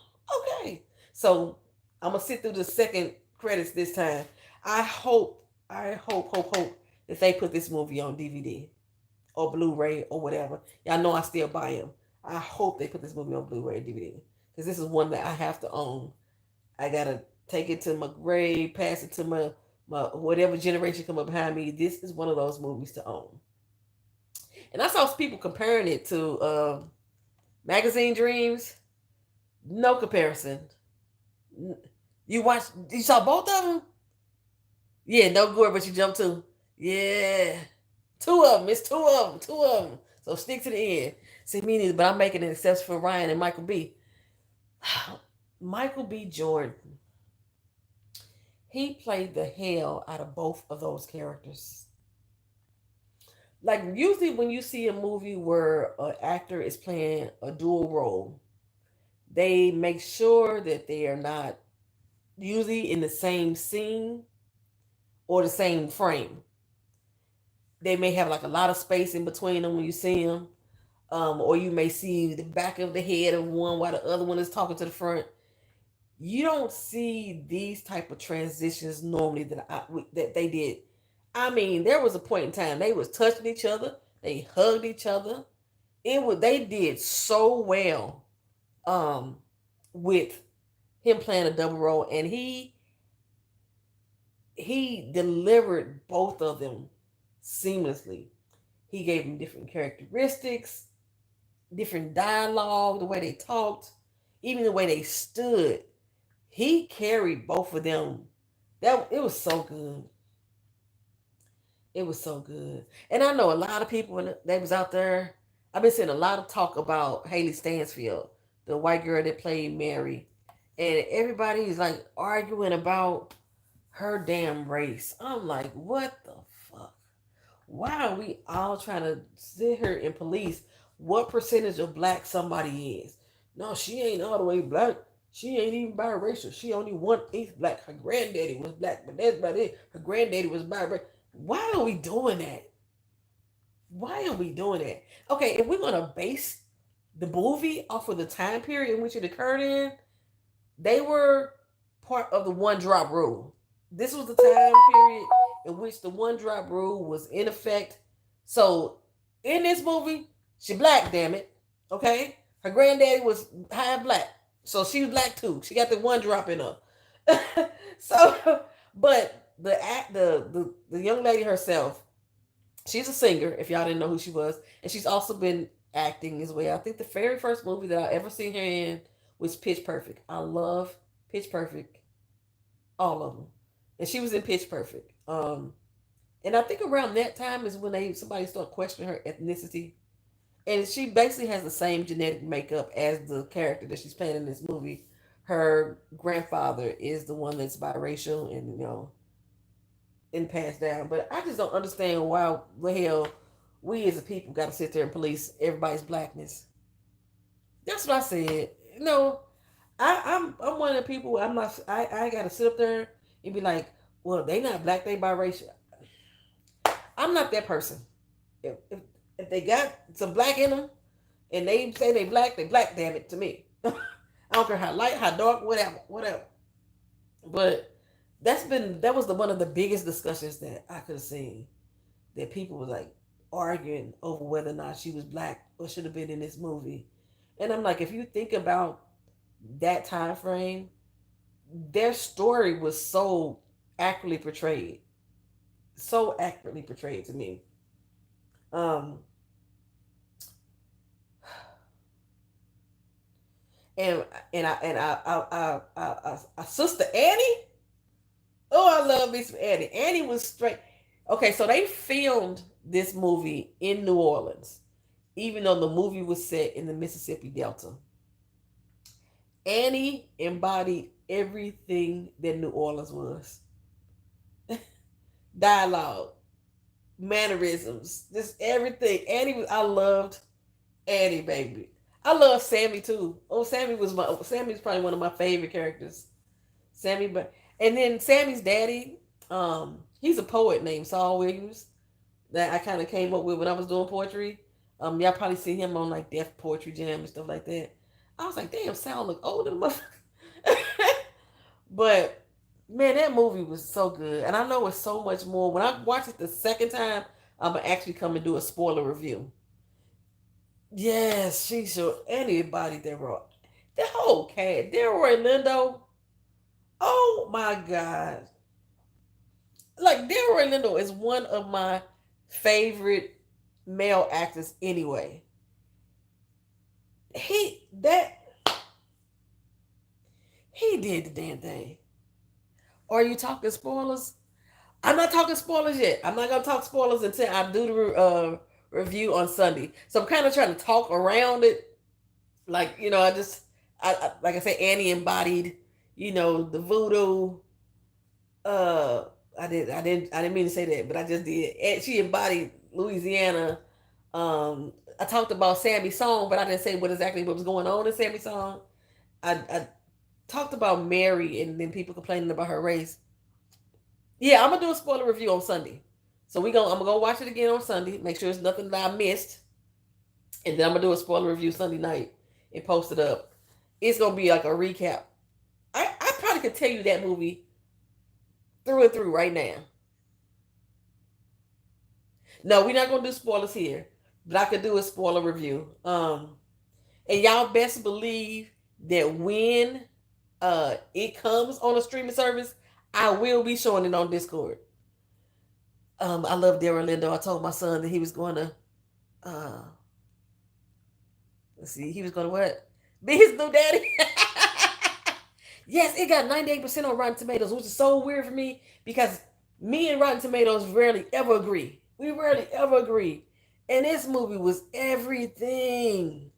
okay." So I'm gonna sit through the second credits this time. I hope that they put this movie on DVD or Blu-ray or whatever. Y'all know I still buy them. I hope they put this movie on Blu-ray and DVD because this is one that I have to own. I gotta take it to my grave, pass it to my whatever generation come up behind me. This is one of those movies to own. And I saw people comparing it to Magazine Dreams. No comparison. You saw both of them? Yeah, no gore, but you jumped too. Yeah. Two of them. It's two of them. Two of them. So stick to the end. See, me neither, but I'm making an exception for Ryan and Michael B. Michael B. Jordan. He played the hell out of both of those characters. Like, usually when you see a movie where an actor is playing a dual role, they make sure that they are not usually in the same scene or the same frame. They may have like a lot of space in between them when you see them, or you may see the back of the head of one while the other one is talking to the front. You don't see these type of transitions normally that they did. I mean, there was a point in time they was touching each other, they hugged each other. They did so well um, with him playing a double role, and he delivered both of them seamlessly. He gave them different characteristics, different dialogue, the way they talked, even the way they stood. He carried both of them. That it was so good. It was so good. And I know a lot of people that was out there. I've been seeing a lot of talk about Haley Stansfield, the white girl that played Mary, and everybody is like arguing about her damn race. I'm like, what the fuck? Why are we all trying to sit here and police what percentage of black somebody is? No, she ain't all the way black. She ain't even biracial. She only 1/8 black. Her granddaddy was black, but that's about it. Her granddaddy was biracial. Why are we doing that? Why are we doing that? Okay, if we're gonna base the movie off of the time period in which it occurred in, they were part of the one drop rule. This was the time period in which the one drop rule was in effect. So in this movie, she black, damn it. Okay? Her granddaddy was high black. So she was black too. She got the one drop in her. So but the young lady herself, she's a singer, if y'all didn't know who she was, and she's also been acting as well. I think the very first movie that I ever seen her in was Pitch Perfect. I love Pitch Perfect, all of them, and she was in Pitch Perfect. And I think around that time is when somebody started questioning her ethnicity, and she basically has the same genetic makeup as the character that she's playing in this movie. Her grandfather is the one that's biracial, and and passed down. But I just don't understand why the hell we as a people got to sit there and police everybody's blackness. That's what I said. I'm one of the people. I got to sit up there and be like, well, they not black, they biracial. I'm not that person. If they got some black in them and they say they black. Damn it, to me. I don't care how light, how dark, whatever. But that was one of the biggest discussions that I could have seen, that people were like arguing over whether or not she was black or should have been in this movie. And I'm like, if you think about that time frame, their story was so accurately portrayed. So accurately portrayed to me. Um and Sister Annie. Oh, I love Miss Annie. Annie was straight. Okay, so they filmed this movie in New Orleans, even though the movie was set in the Mississippi Delta. Annie embodied everything that New Orleans was. Dialogue, mannerisms, just everything. I loved Annie, baby. I love Sammy too. Oh, Sammy's probably one of my favorite characters. Sammy, but and then Sammy's daddy, he's a poet named Saul Williams that I kind of came up with when I was doing poetry. Y'all probably see him on like Deaf Poetry Jam and stuff like that. I was like, damn, Sal look older than motherfucker. But man, that movie was so good, and I know it's so much more. When I watch it the second time, I'm gonna actually come and do a spoiler review. Yes, she should. Anybody that wrote the whole cast, Delroy Lindo. Oh my god, like Delroy Lindo is one of my favorite male actors. Anyway, he that he did the damn thing. Are you talking spoilers? I'm not talking spoilers yet. I'm not gonna talk spoilers until I do the review on Sunday. So I'm kind of trying to talk around it. Like like I said, Annie embodied, the voodoo. Uh, I didn't mean to say that, but I just did. And she embodied Louisiana. I talked about Sammy's song, but I didn't say what was going on in Sammy's song. I talked about Mary, and then people complaining about her race. Yeah, I'm gonna do a spoiler review on Sunday. So I'm gonna go watch it again on Sunday. Make sure there's nothing that I missed, and then I'm gonna do a spoiler review Sunday night and post it up. It's gonna be like a recap. I probably could tell you that movie through and through right now. No, we're not gonna do spoilers here, but I could do a spoiler review. And y'all best believe that when it comes on a streaming service, I will be showing it on Discord. I love Darren Lindo. I told my son that he was going to uh let's see, he was going to what? Be his new daddy. Yes, it got 98% on Rotten Tomatoes, which is so weird for me because me and Rotten Tomatoes rarely ever agree. We rarely ever agree. And this movie was everything.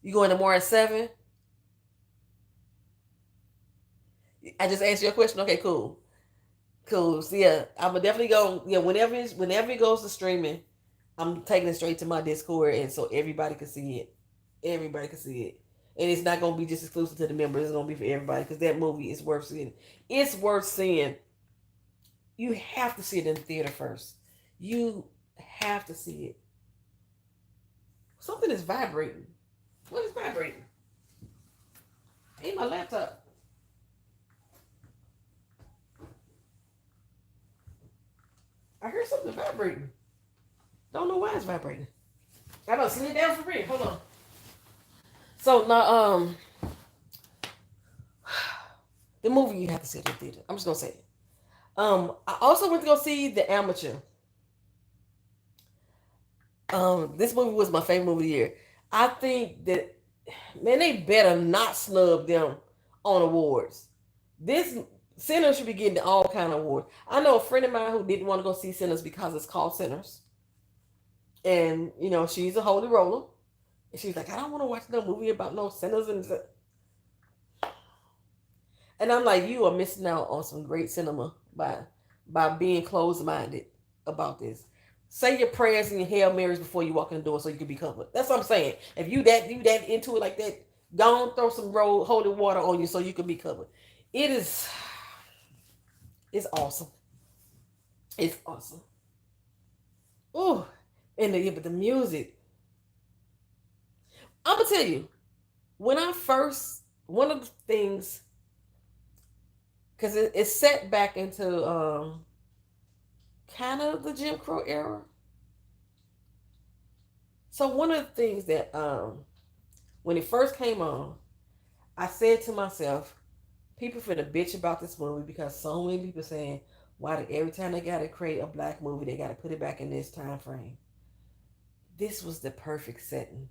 You going to more at 7? I just answered your question. Okay, cool. Cool. So yeah, I'm gonna definitely go. Yeah, whenever it goes to streaming, I'm taking it straight to my Discord, and so everybody can see it. Everybody can see it, and it's not gonna be just exclusive to the members. It's gonna be for everybody because that movie is worth seeing. It's worth seeing. You have to see it in the theater first. You have to see it. Something is vibrating. What is vibrating? Ain't my laptop. I heard something vibrating. Don't know why it's vibrating. I don't see it down for real. Hold on. So now, the movie you have to see in the theater. I'm just gonna say it. I also went to go see The Amateur. This movie was my favorite movie of the year. I think that, man, they better not snub them on awards. This Sinners should be getting all kind of awards. I know a friend of mine who didn't want to go see Sinners because it's called Sinners, and she's a holy roller, and she's like, I don't want to watch no movie about no sinners and I'm like, you are missing out on some great cinema by being closed minded about this. Say your prayers and your Hail Marys before you walk in the door so you can be covered. That's what I'm saying. If you that into it like that, don't throw some holy water on you so you can be covered. It's awesome. It's awesome. Ooh, but the music. I'm gonna tell you, one of the things, because it's set back into kind of the Jim Crow era. So one of the things that when it first came on, I said to myself, people finna bitch about this movie because so many people saying, why did every time they gotta create a black movie, they gotta put it back in this time frame? This was the perfect setting.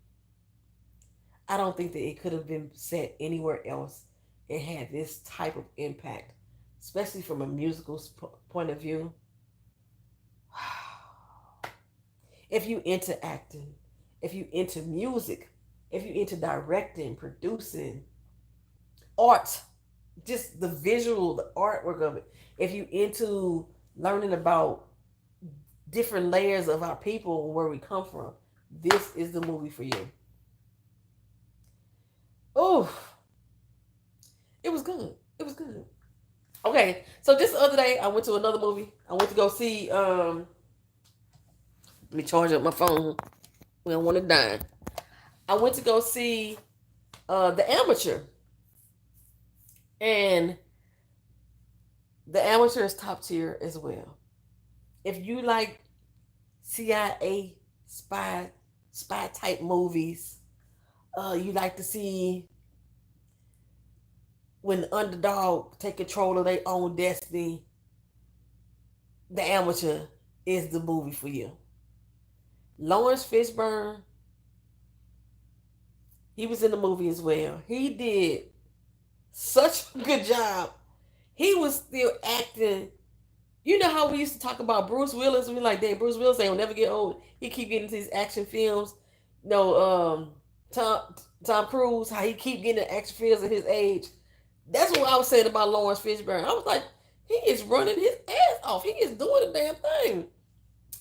I don't think that it could have been set anywhere else. It had this type of impact, especially from a musical point of view. If you into acting, if you into music, if you into directing, producing, art, just the visual, the artwork of it, if you into learning about different layers of our people and where we come from, this is the movie for you. Oh, it was good. It was good. Okay, so just the other day, I went to another movie. I went to go see. Let me charge up my phone. We don't want to die. I went to go see The Amateur, and The Amateur is top tier as well. If you like CIA spy type movies, you like to see when the underdog take control of their own destiny, The Amateur is the movie for you. Lawrence Fishburne, he was in the movie as well. He did such a good job. He was still acting. You know how we used to talk about Bruce Willis? We like, damn, Bruce Willis ain't will never get old. He keep getting into these action films. Tom Cruise, how he keep getting the action films at his age. That's what I was saying about Lawrence Fishburne. I was like, he is running his ass off. He is doing the damn thing.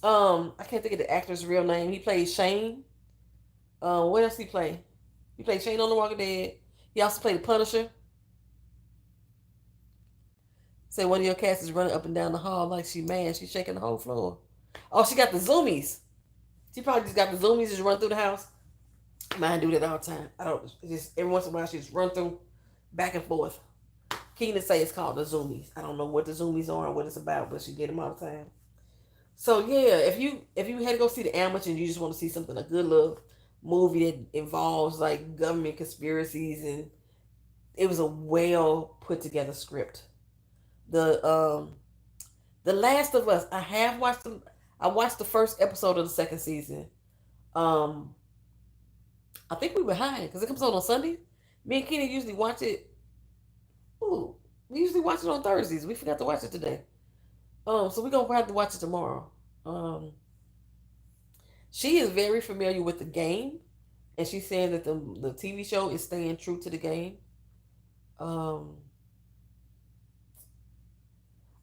I can't think of the actor's real name. He played Shane. What else he play? He played Shane on The Walking Dead. He also played the Punisher. Say one of your cats is running up and down the hall like she mad. She's shaking the whole floor. Oh, she got the zoomies. She probably just got the zoomies, just run through the house. Mine do that all the time. I don't, just every once in a while she just run through back and forth. Keena say it's called the zoomies. I don't know what the zoomies are and what it's about, but she get them all the time. So yeah, if you had to go see The Amateur and you just want to see something, a good little movie that involves like government conspiracies, and it was a well put together script. The Last of Us, I watched the first episode of the second season. I think we were behind because it comes on Sunday. Me and Kenny usually watch it. Ooh, we usually watch it on Thursdays. We forgot to watch it today. So we're gonna have to watch it tomorrow. She is very familiar with the game, and she's saying that the TV show is staying true to the game.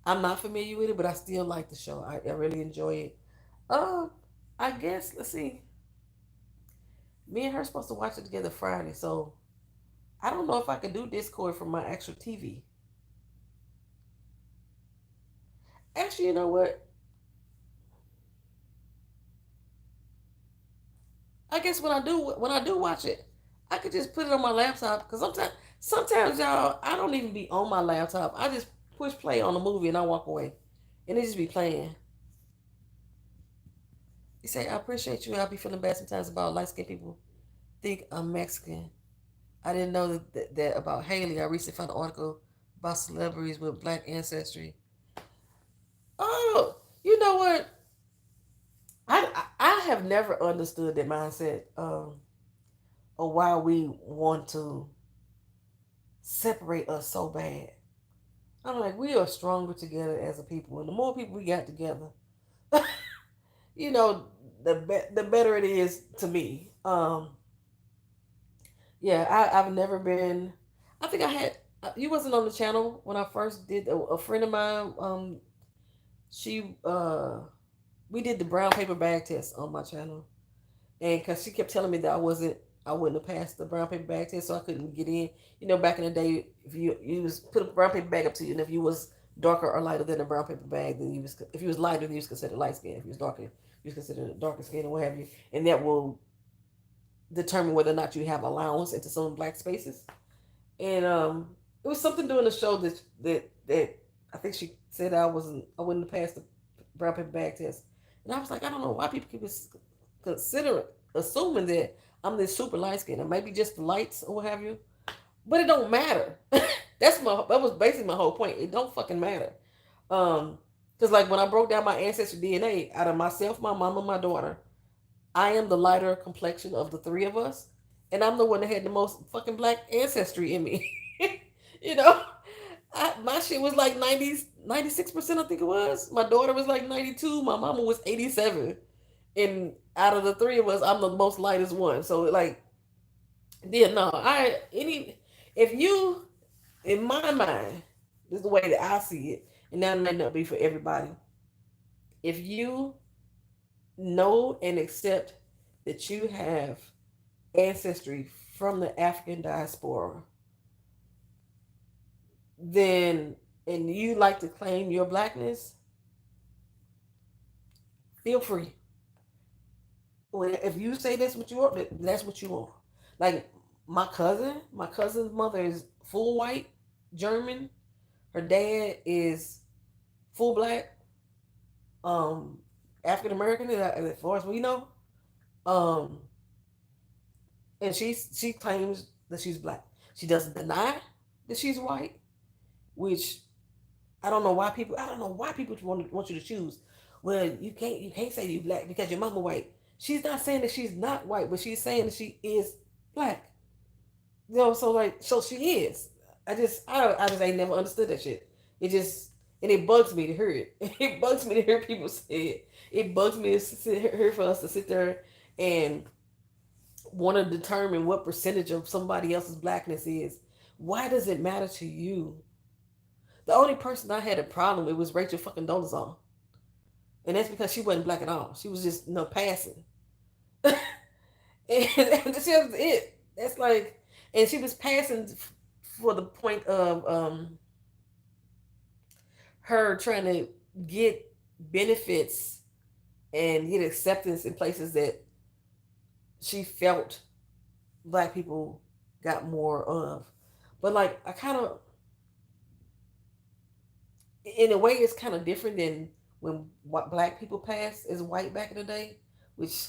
I'm not familiar with it, but I still like the show. I really enjoy it. I guess let's see. Me and her are supposed to watch it together Friday, so I don't know if I can do Discord from my actual TV. Actually, you know what? I guess when I do watch it, I could just put it on my laptop because sometimes y'all I don't even be on my laptop. I just push play on the movie and I walk away, and it just be playing. You say I appreciate you. I be feeling bad sometimes about light skinned people think I'm Mexican. I didn't know that about Haley. I recently found an article about celebrities with black ancestry. Oh, you know what? I have never understood that mindset of why we want to separate us so bad. I'm like, we are stronger together as a people, and the more people we got together, you know, the better it is to me. Yeah, I've never been. I think I had. You wasn't on the channel when I first did. A friend of mine, she we did the brown paper bag test on my channel, and because she kept telling me that I wouldn't have passed the brown paper bag test, so I couldn't get in. You know, back in the day, if you was put a brown paper bag up to you, and if you was darker or lighter than a brown paper bag, then you was if you was lighter, then you was considered light skin. If you was darker, you was considered darker skin or what have you, and that will determine whether or not you have allowance into some black spaces. And it was something during the show that I think she said I wouldn't have passed the brown paper bag test, and I was like, I don't know why people keep consider assuming that I'm this super light skin, and maybe just the lights or what have you, but it don't matter. That was basically my whole point. It don't fucking matter. Because like when I broke down my ancestry DNA out of myself, my mom, and my daughter, I am the lighter complexion of the three of us, and I'm the one that had the most fucking black ancestry in me. you know, my shit was like 96%, I think it was. My daughter was like 92. My mama was 87. And out of the three of us, I'm the most lightest one. So like, yeah, no, if you, in my mind, this is the way that I see it, and that might not be for everybody. If you know and accept that you have ancestry from the African diaspora, then and you like to claim your blackness, feel free. If you say that's what you are, that's what you are. Like my cousin's mother is full white, German. Her dad is full black, um, African American, as far as we know. Um, and she claims that she's black. She doesn't deny that she's white, which I don't know why people want you to choose. Well, you can't say you black because your mama white. She's not saying that she's not white, but she's saying that she is black. So like so she is. I just ain't never understood that shit. It just and it bugs me to hear it. It bugs me to hear people say it. It bugs me to hear for us to sit there and want to determine what percentage of somebody else's blackness is. Why does it matter to you? The only person I had a problem with was Rachel fucking Dolezal. And that's because she wasn't black at all. She was just passing. and that was it. That's like, and she was passing for the point of her trying to get benefits and get acceptance in places that she felt black people got more of. But like, I kind of, in a way, it's kind of different than when what black people passed as white back in the day, which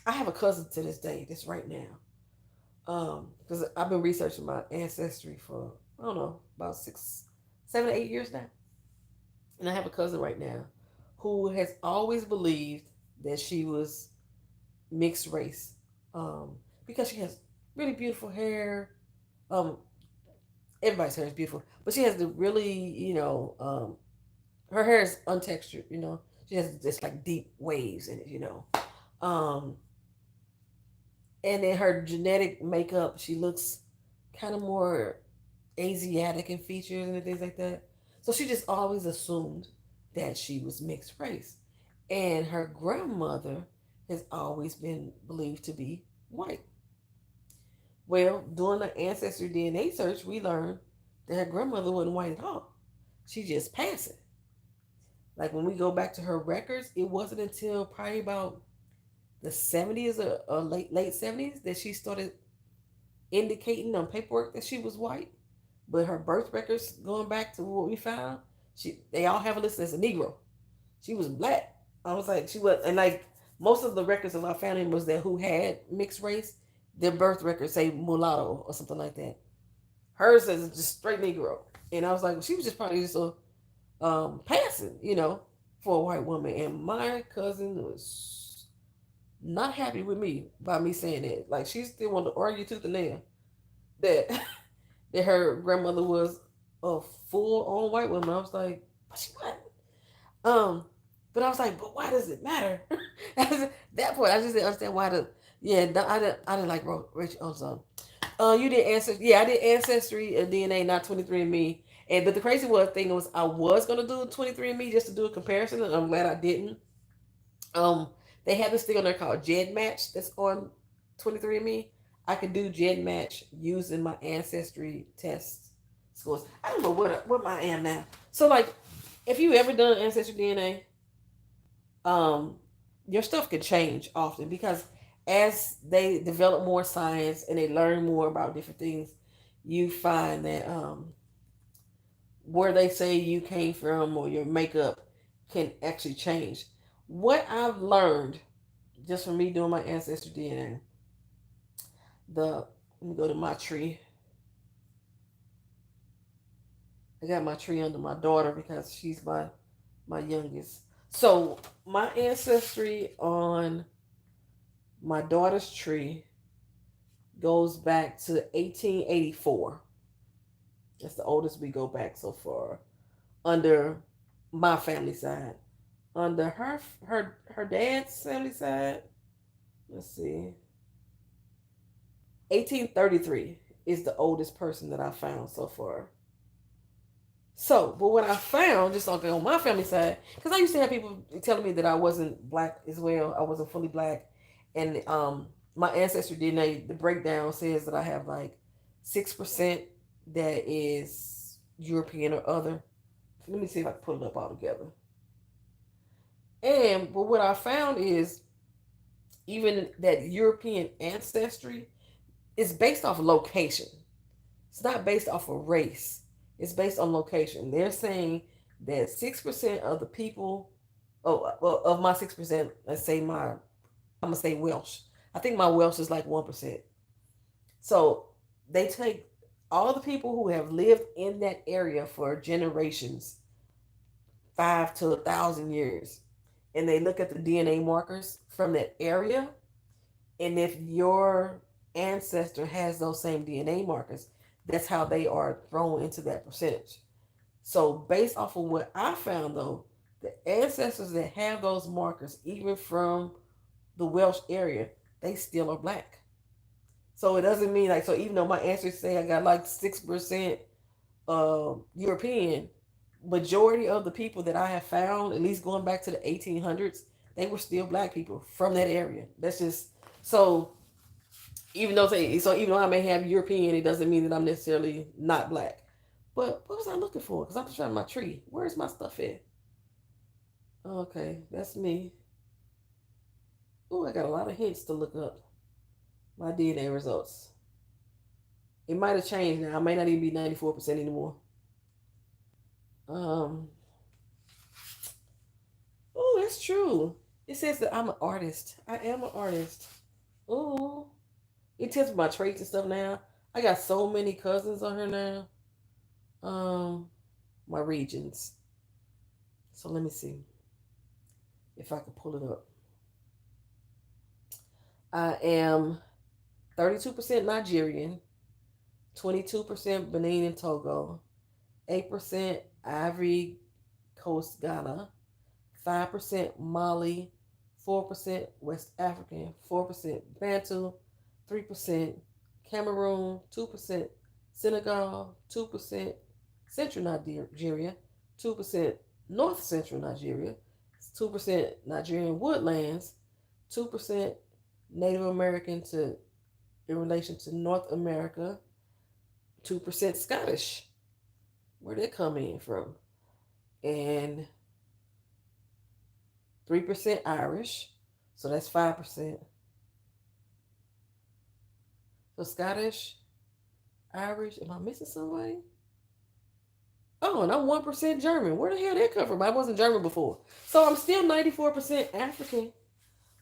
I have a cousin to this day, this right now. Because I've been researching my ancestry for I don't know about 7 or 8 years now, and I have a cousin right now who has always believed that she was mixed race, because she has really beautiful hair. Um, Everybody's hair is beautiful, but she has the really her hair is untextured. She has just like deep waves in it. Um, and in her genetic makeup, she looks kind of more Asiatic in features and things like that. So she just always assumed that she was mixed race. And her grandmother has always been believed to be white. Well, doing the ancestry DNA search, we learned that her grandmother wasn't white at all. She just passing. Like when we go back to her records, it wasn't until probably about the 70s or late 70s that she started indicating on paperwork that she was white. But her birth records, going back to what we found, they all have a list as a Negro. She was black. I was like, she was, and like most of the records of our family was that who had mixed race, their birth records say mulatto or something like that. Hers says just straight Negro. And I was like, well, she was just probably just a passing, for a white woman. And my cousin was not happy with me by me saying that. Like she still wanted to argue tooth and nail that that her grandmother was a full on white woman. I was like, but she wasn't. Um, but I was like, but why does it matter? At that point, I just didn't understand why the yeah. No, I didn't like Rachel. Also, you did ancestry. Yeah, I did ancestry and DNA, not 23andMe. And but the crazy thing was I was gonna do 23andMe just to do a comparison, and I'm glad I didn't. Um, they have this thing on there called Ged Match that's on 23andMe. I can do Ged Match using my ancestry test scores. I don't know what I am now. So like, if you ever done ancestry DNA, um, your stuff can change often because as they develop more science and they learn more about different things, you find that where they say you came from or your makeup can actually change. What I've learned just from me doing my ancestry DNA, let me go to my tree. I got my tree under my daughter because she's my youngest. So my ancestry on my daughter's tree goes back to 1884. That's the oldest we go back so far under my family side. Under her dad's family side, let's see, 1833 is the oldest person that I found so far. So, but what I found, just on my family side, because I used to have people telling me that I wasn't black as well, I wasn't fully black, and my ancestry DNA, the breakdown says that I have like 6% that is European or other. Let me see if I can pull it up all together. But what I found is even that European ancestry is based off location. It's not based off of race. It's based on location. They're saying that 6% of the people, well, of my 6%, let's say I'm gonna say Welsh. I think my Welsh is like 1%. So they take all the people who have lived in that area for generations, 5 to 1,000 years, and they look at the DNA markers from that area, and if your ancestor has those same DNA markers, that's how they are thrown into that percentage. So based off of what I found though, the ancestors that have those markers, even from the Welsh area, they still are black. So it doesn't mean like, so even though my ancestors say I got like 6% European, majority of the people that I have found, at least going back to the 1800s, they were still black people from that area. That's just so. Even though I may have European, it doesn't mean that I'm necessarily not black. But what was I looking for? Because I'm trying my tree. Where's my stuff at? Okay, that's me. Oh, I got a lot of hints to look up. My DNA results. It might have changed now. I might not even be 94% anymore. Um. Oh, that's true. It says that I'm an artist. I am an artist. Oh, it tells me my traits and stuff now. I got so many cousins on here now. Um, my regions. So let me see if I can pull it up. I am 32% Nigerian, 22% Benin and Togo, 8% Ivory Coast Ghana, 5% Mali, 4% West African, 4% Bantu, 3% Cameroon, 2% Senegal, 2% Central Nigeria, 2% North Central Nigeria, 2% Nigerian woodlands, 2% Native American to in relation to North America, 2% Scottish. Where did it come in from? and 3% Irish. So that's 5%. So Scottish, Irish. Am I missing somebody? Oh, and I'm 1% German. Where the hell did that come from? I wasn't German before. So I'm still 94% African.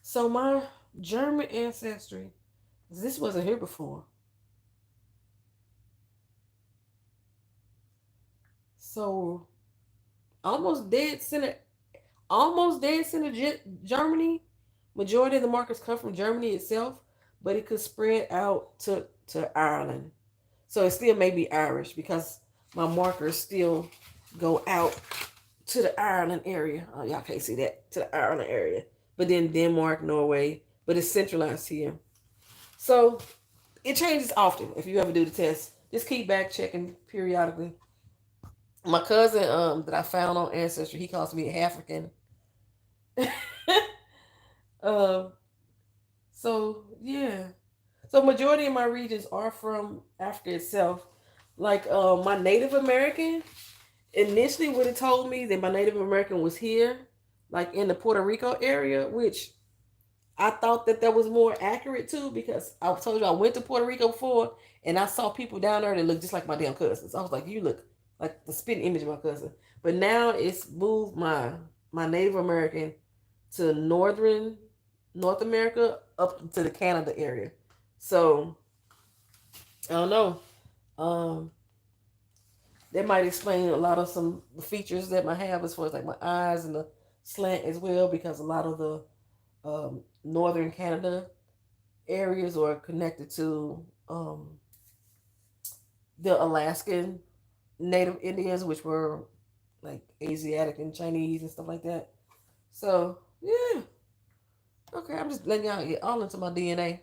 So my German ancestry, this wasn't here before. So almost dead center Germany. Majority of the markers come from Germany itself, but it could spread out to Ireland. So it still may be Irish because my markers still go out to the Ireland area. Oh, y'all can't see that. To the Ireland area. But then Denmark, Norway, but it's centralized here. So it changes often if you ever do the test. Just keep back checking periodically. My cousin that I found on Ancestry, he calls me African. um, so yeah. So majority of my regions are from Africa itself. Like my Native American, initially would have told me that my Native American was here, like in the Puerto Rico area, which I thought that was more accurate too because I told you I went to Puerto Rico before and I saw people down there that looked just like my damn cousins. I was like, you look like the spitting image of my cousin. But now it's moved my Native American to North America up to the Canada area. So I don't know. Um, that might explain a lot of some features that I have as far as like my eyes and the slant as well because a lot of the northern Canada areas are connected to the Alaskan Native Indians, which were like Asiatic and Chinese and stuff like that. So yeah, okay, I'm just letting y'all get all into my DNA.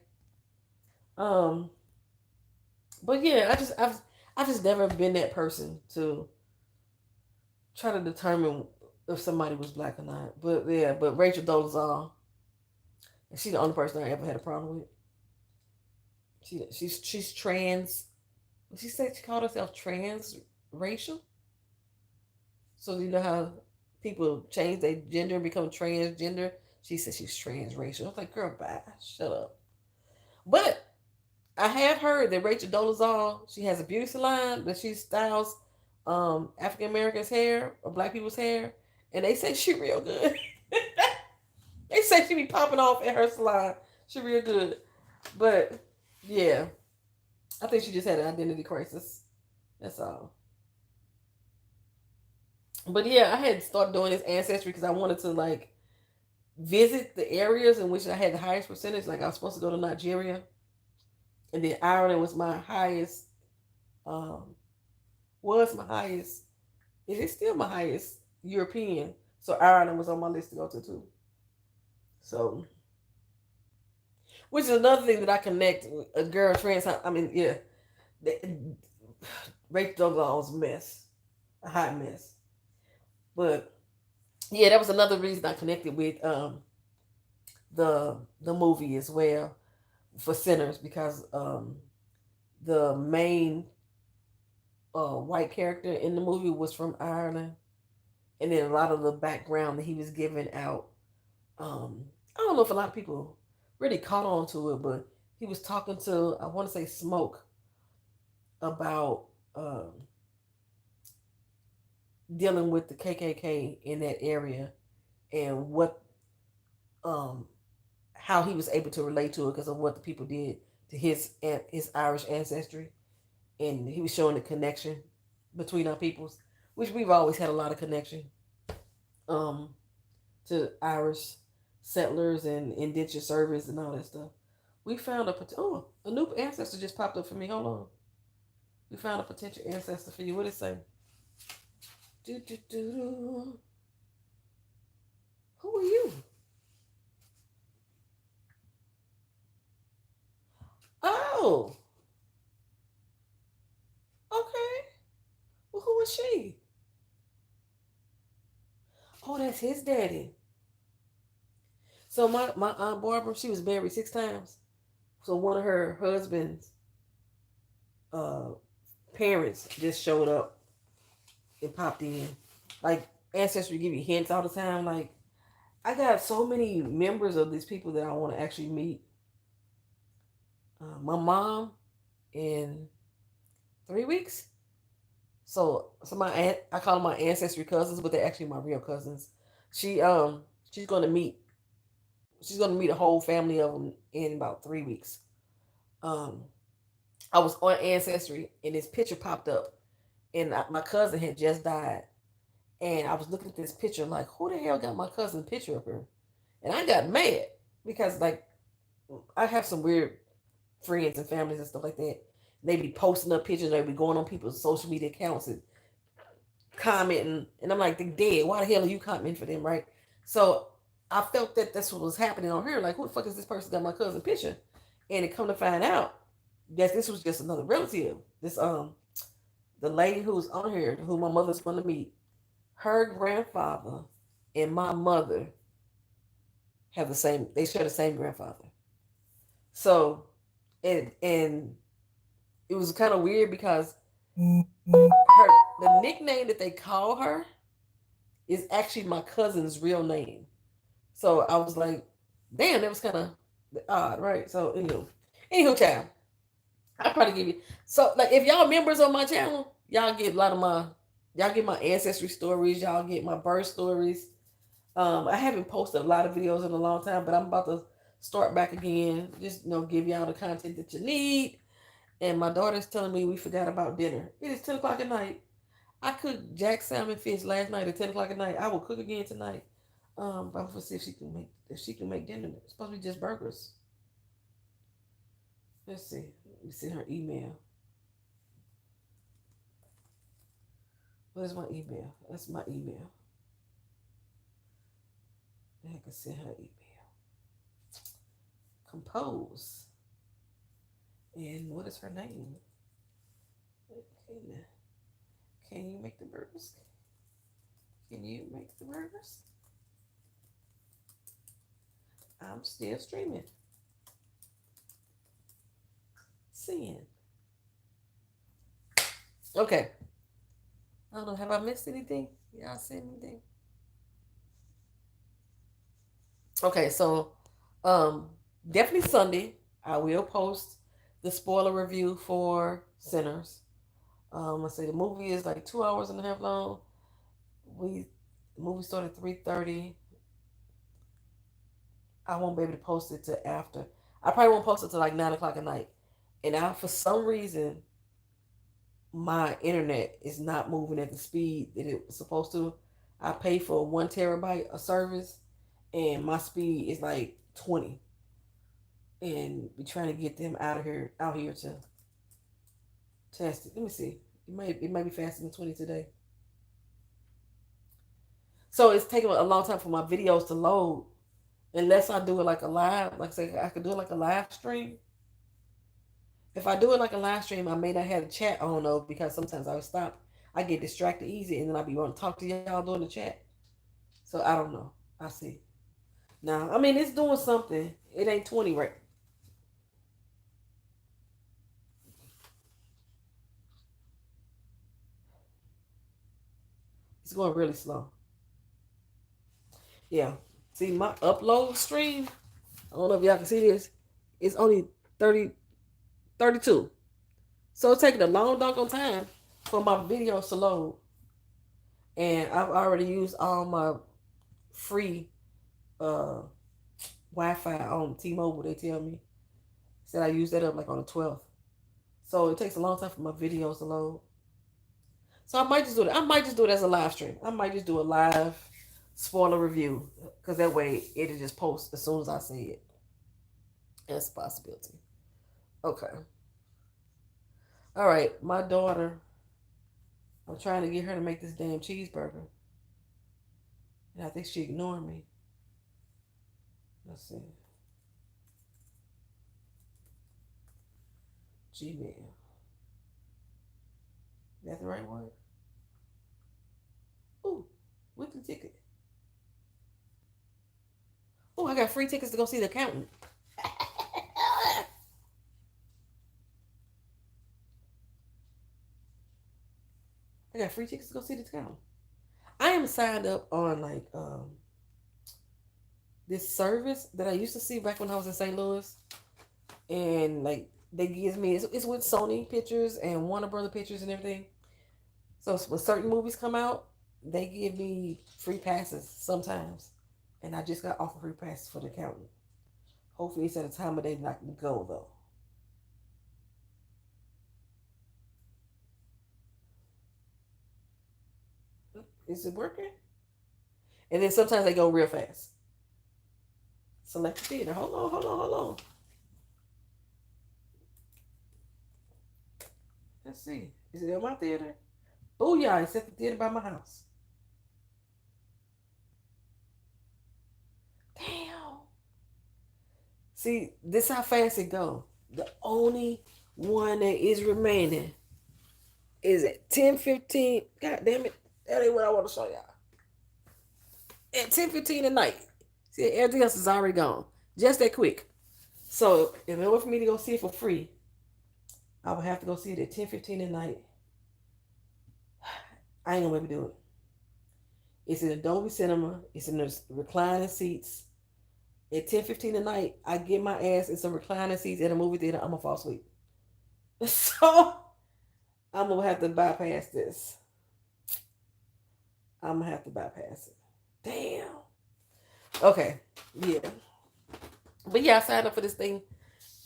Um, but yeah, I've just never been that person to try to determine if somebody was black or not. But yeah, but Rachel Dolezal, and she's the only person I ever had a problem with. She's trans. She said she called herself transracial. So you know how people change their gender and become transgender. She said she's transracial. I was like, girl, bye, shut up. But I have heard that Rachel Dolezal, she has a beauty salon that she styles African Americans' hair or black people's hair, and they say she real good. They say she be popping off at her salon. She real good, but yeah, I think she just had an identity crisis. That's all. But yeah, I had started doing this ancestry because I wanted to like visit the areas in which I had the highest percentage. Like I was supposed to go to Nigeria, and then Ireland was my highest. Um, was my highest. It is still my highest European. So Ireland was on my list to go to too. So, which is another thing that I connect a girl trans. I mean, yeah, Rachel Dolezal's mess, a hot mess. But yeah, that was another reason I connected with the movie as well for Sinners because the main white character in the movie was from Ireland, and then a lot of the background that he was giving out. I don't know if a lot of people really caught on to it, but he was talking to I want to say Smoke about dealing with the KKK in that area and what um, how he was able to relate to it because of what the people did to his Irish ancestry, and he was showing the connection between our peoples, which we've always had a lot of connection um, to Irish settlers and indentured servants and all that stuff. We found a new ancestor just popped up for me. Hold on, we found a potential ancestor for you. What did it say? Do, do, do. Who are you? Oh, okay. Well, who is she? Oh, that's his daddy. So my aunt Barbara, she was married 6 times. So one of her husband's uh, parents just showed up and popped in. Like ancestry give you hints all the time. Like I got so many members of these people that I want to actually meet. My mom in 3 weeks. So my aunt, I call them my ancestry cousins, but they're actually my real cousins. She she's gonna meet she's gonna meet a whole family of them in about 3 weeks. Um, I was on Ancestry and this picture popped up, and my cousin had just died, and I was looking at this picture like, who the hell got my cousin's picture up here? And I got mad because like I have some weird friends and families and stuff like that. They be posting up pictures, they be going on people's social media accounts and commenting, and I'm like, they dead. Why the hell are you commenting for them, right? So I felt that that's what was happening on here. Like, who the fuck is this person got my cousin picture? And it come to find out that this was just another relative. This the lady who's on here, who my mother's going to meet, her grandfather and my mother have the same. They share the same grandfather. So, and it was kind of weird because her the nickname that they call her is actually my cousin's real name. So I was like, damn, that was kind of odd, right? So anywho, child, I probably give you so like if y'all members on my channel, y'all get a lot of my y'all get my ancestry stories, y'all get my birth stories. I haven't posted a lot of videos in a long time, but I'm about to start back again. Just give y'all the content that you need. And my daughter's telling me we forgot about dinner. It is 10 o'clock at night. I cooked jack salmon fish last night at 10 o'clock at night. I will cook again tonight. But I'm gonna see if she can make dinner. It's supposed to be just burgers. Let's see. Let me see her email. Where's my email? That's my email. I can send her email. Compose. And what is her name? Okay, now. Can you make the burgers? Can you make the burgers? I'm still streaming. Seeing. Okay. I don't know. Have I missed anything? Y'all seen anything? Okay, so definitely Sunday I will post the spoiler review for Sinners. Let's say the movie is like 2 hours and a half long. We the movie started at 3:30. I won't be able to post it till after. I probably won't post it till like 9 o'clock at night. And I, for some reason, my internet is not moving at the speed that it was supposed to. I pay for 1 terabyte of service, and my speed is like 20. And we're trying to get them out here to test it. Let me see. It might be faster than 20 today. So it's taking a long time for my videos to load, unless I do it like a live. Like I say, I could do it like a live stream. If I do it like a live stream, I may not have the chat on though, because sometimes I would stop. I get distracted easy, and then I'll be wanting to talk to y'all during the chat. So I don't know. I see. Now, I mean, it's doing something. It ain't 20 right. It's going really slow. Yeah. See, my upload stream, I don't know if y'all can see this, it's only 30, 32. So it's taking a long doggone time for my videos to load. And I've already used all my free uh, Wi-Fi on T-Mobile. They tell me said I used that up like on the 12th. So it takes a long time for my videos to load. So I might just do it. I might just do it as a live stream. I might just do a live spoiler review, because that way it'll just post as soon as I see it. That's a possibility. Okay. All right. My daughter, I'm trying to get her to make this damn cheeseburger, and I think she ignored me. Let's see. Gmail. Is that the right word? Ooh, weekly ticket. Ooh, I got free tickets to go see the accountant. I got free tickets to go see the accountant. I am signed up on like this service that I used to see back when I was in St. Louis, and like they gives me it's with Sony Pictures and Warner Brother Pictures and everything. So when certain movies come out, they give me free passes sometimes, and I just got offered free passes for the accountant. Hopefully, it's at a time of day that I can go though. Is it working? And then sometimes they go real fast. Select the theater. Hold on, hold on, hold on. Let's see. Is it in my theater? Oh yeah, it's at the theater by my house. Damn. See, this how fast it go. The only one that is remaining is at 10:15. God damn it. That ain't what I want to show y'all. At 10:15 at night. See, everything else is already gone. Just that quick. So in order for me to go see it for free, I would have to go see it at 10:15 at night. I ain't gonna be able to do it. It's in Adobe Cinema. It's in the reclining seats. At 10:15 at night, I get my ass in some reclining seats at a movie theater. I'm gonna fall asleep. So I'm gonna have to bypass this. I'm gonna have to bypass it. Damn. Okay. Yeah. But yeah, I signed up for this thing.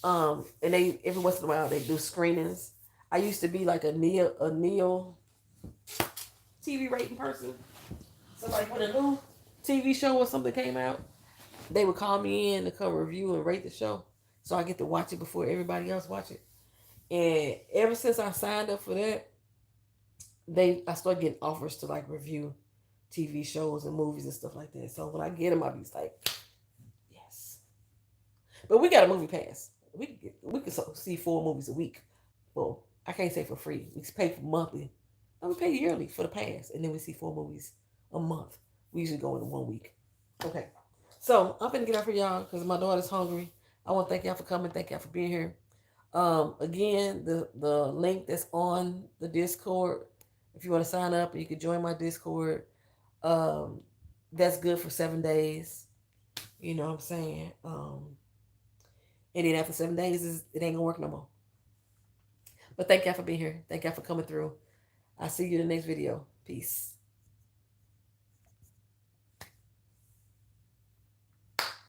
And they every once in a while they do screenings. I used to be like a neo TV rating person. So like when a new TV show or something came out, they would call me in to come review and rate the show. So I get to watch it before everybody else watch it. And ever since I signed up for that, I started getting offers to like review TV shows and movies and stuff like that. So when I get them, I'll be like, yes. But we got a movie pass. We can see 4 movies a week. Well, I can't say for free. We pay for monthly. No, we pay yearly for the pass, and then we see 4 movies a month. We usually go in 1 week. Okay. So I'm gonna get out for y'all because my daughter's hungry. I want to thank y'all for coming. Thank y'all for being here. Again, the link that's on the Discord. If you want to sign up, you can join my Discord. Um, that's good for 7 days. You know what I'm saying? And then after 7 days, it ain't gonna work no more. But thank y'all for being here. Thank y'all for coming through. I'll see you in the next video. Peace.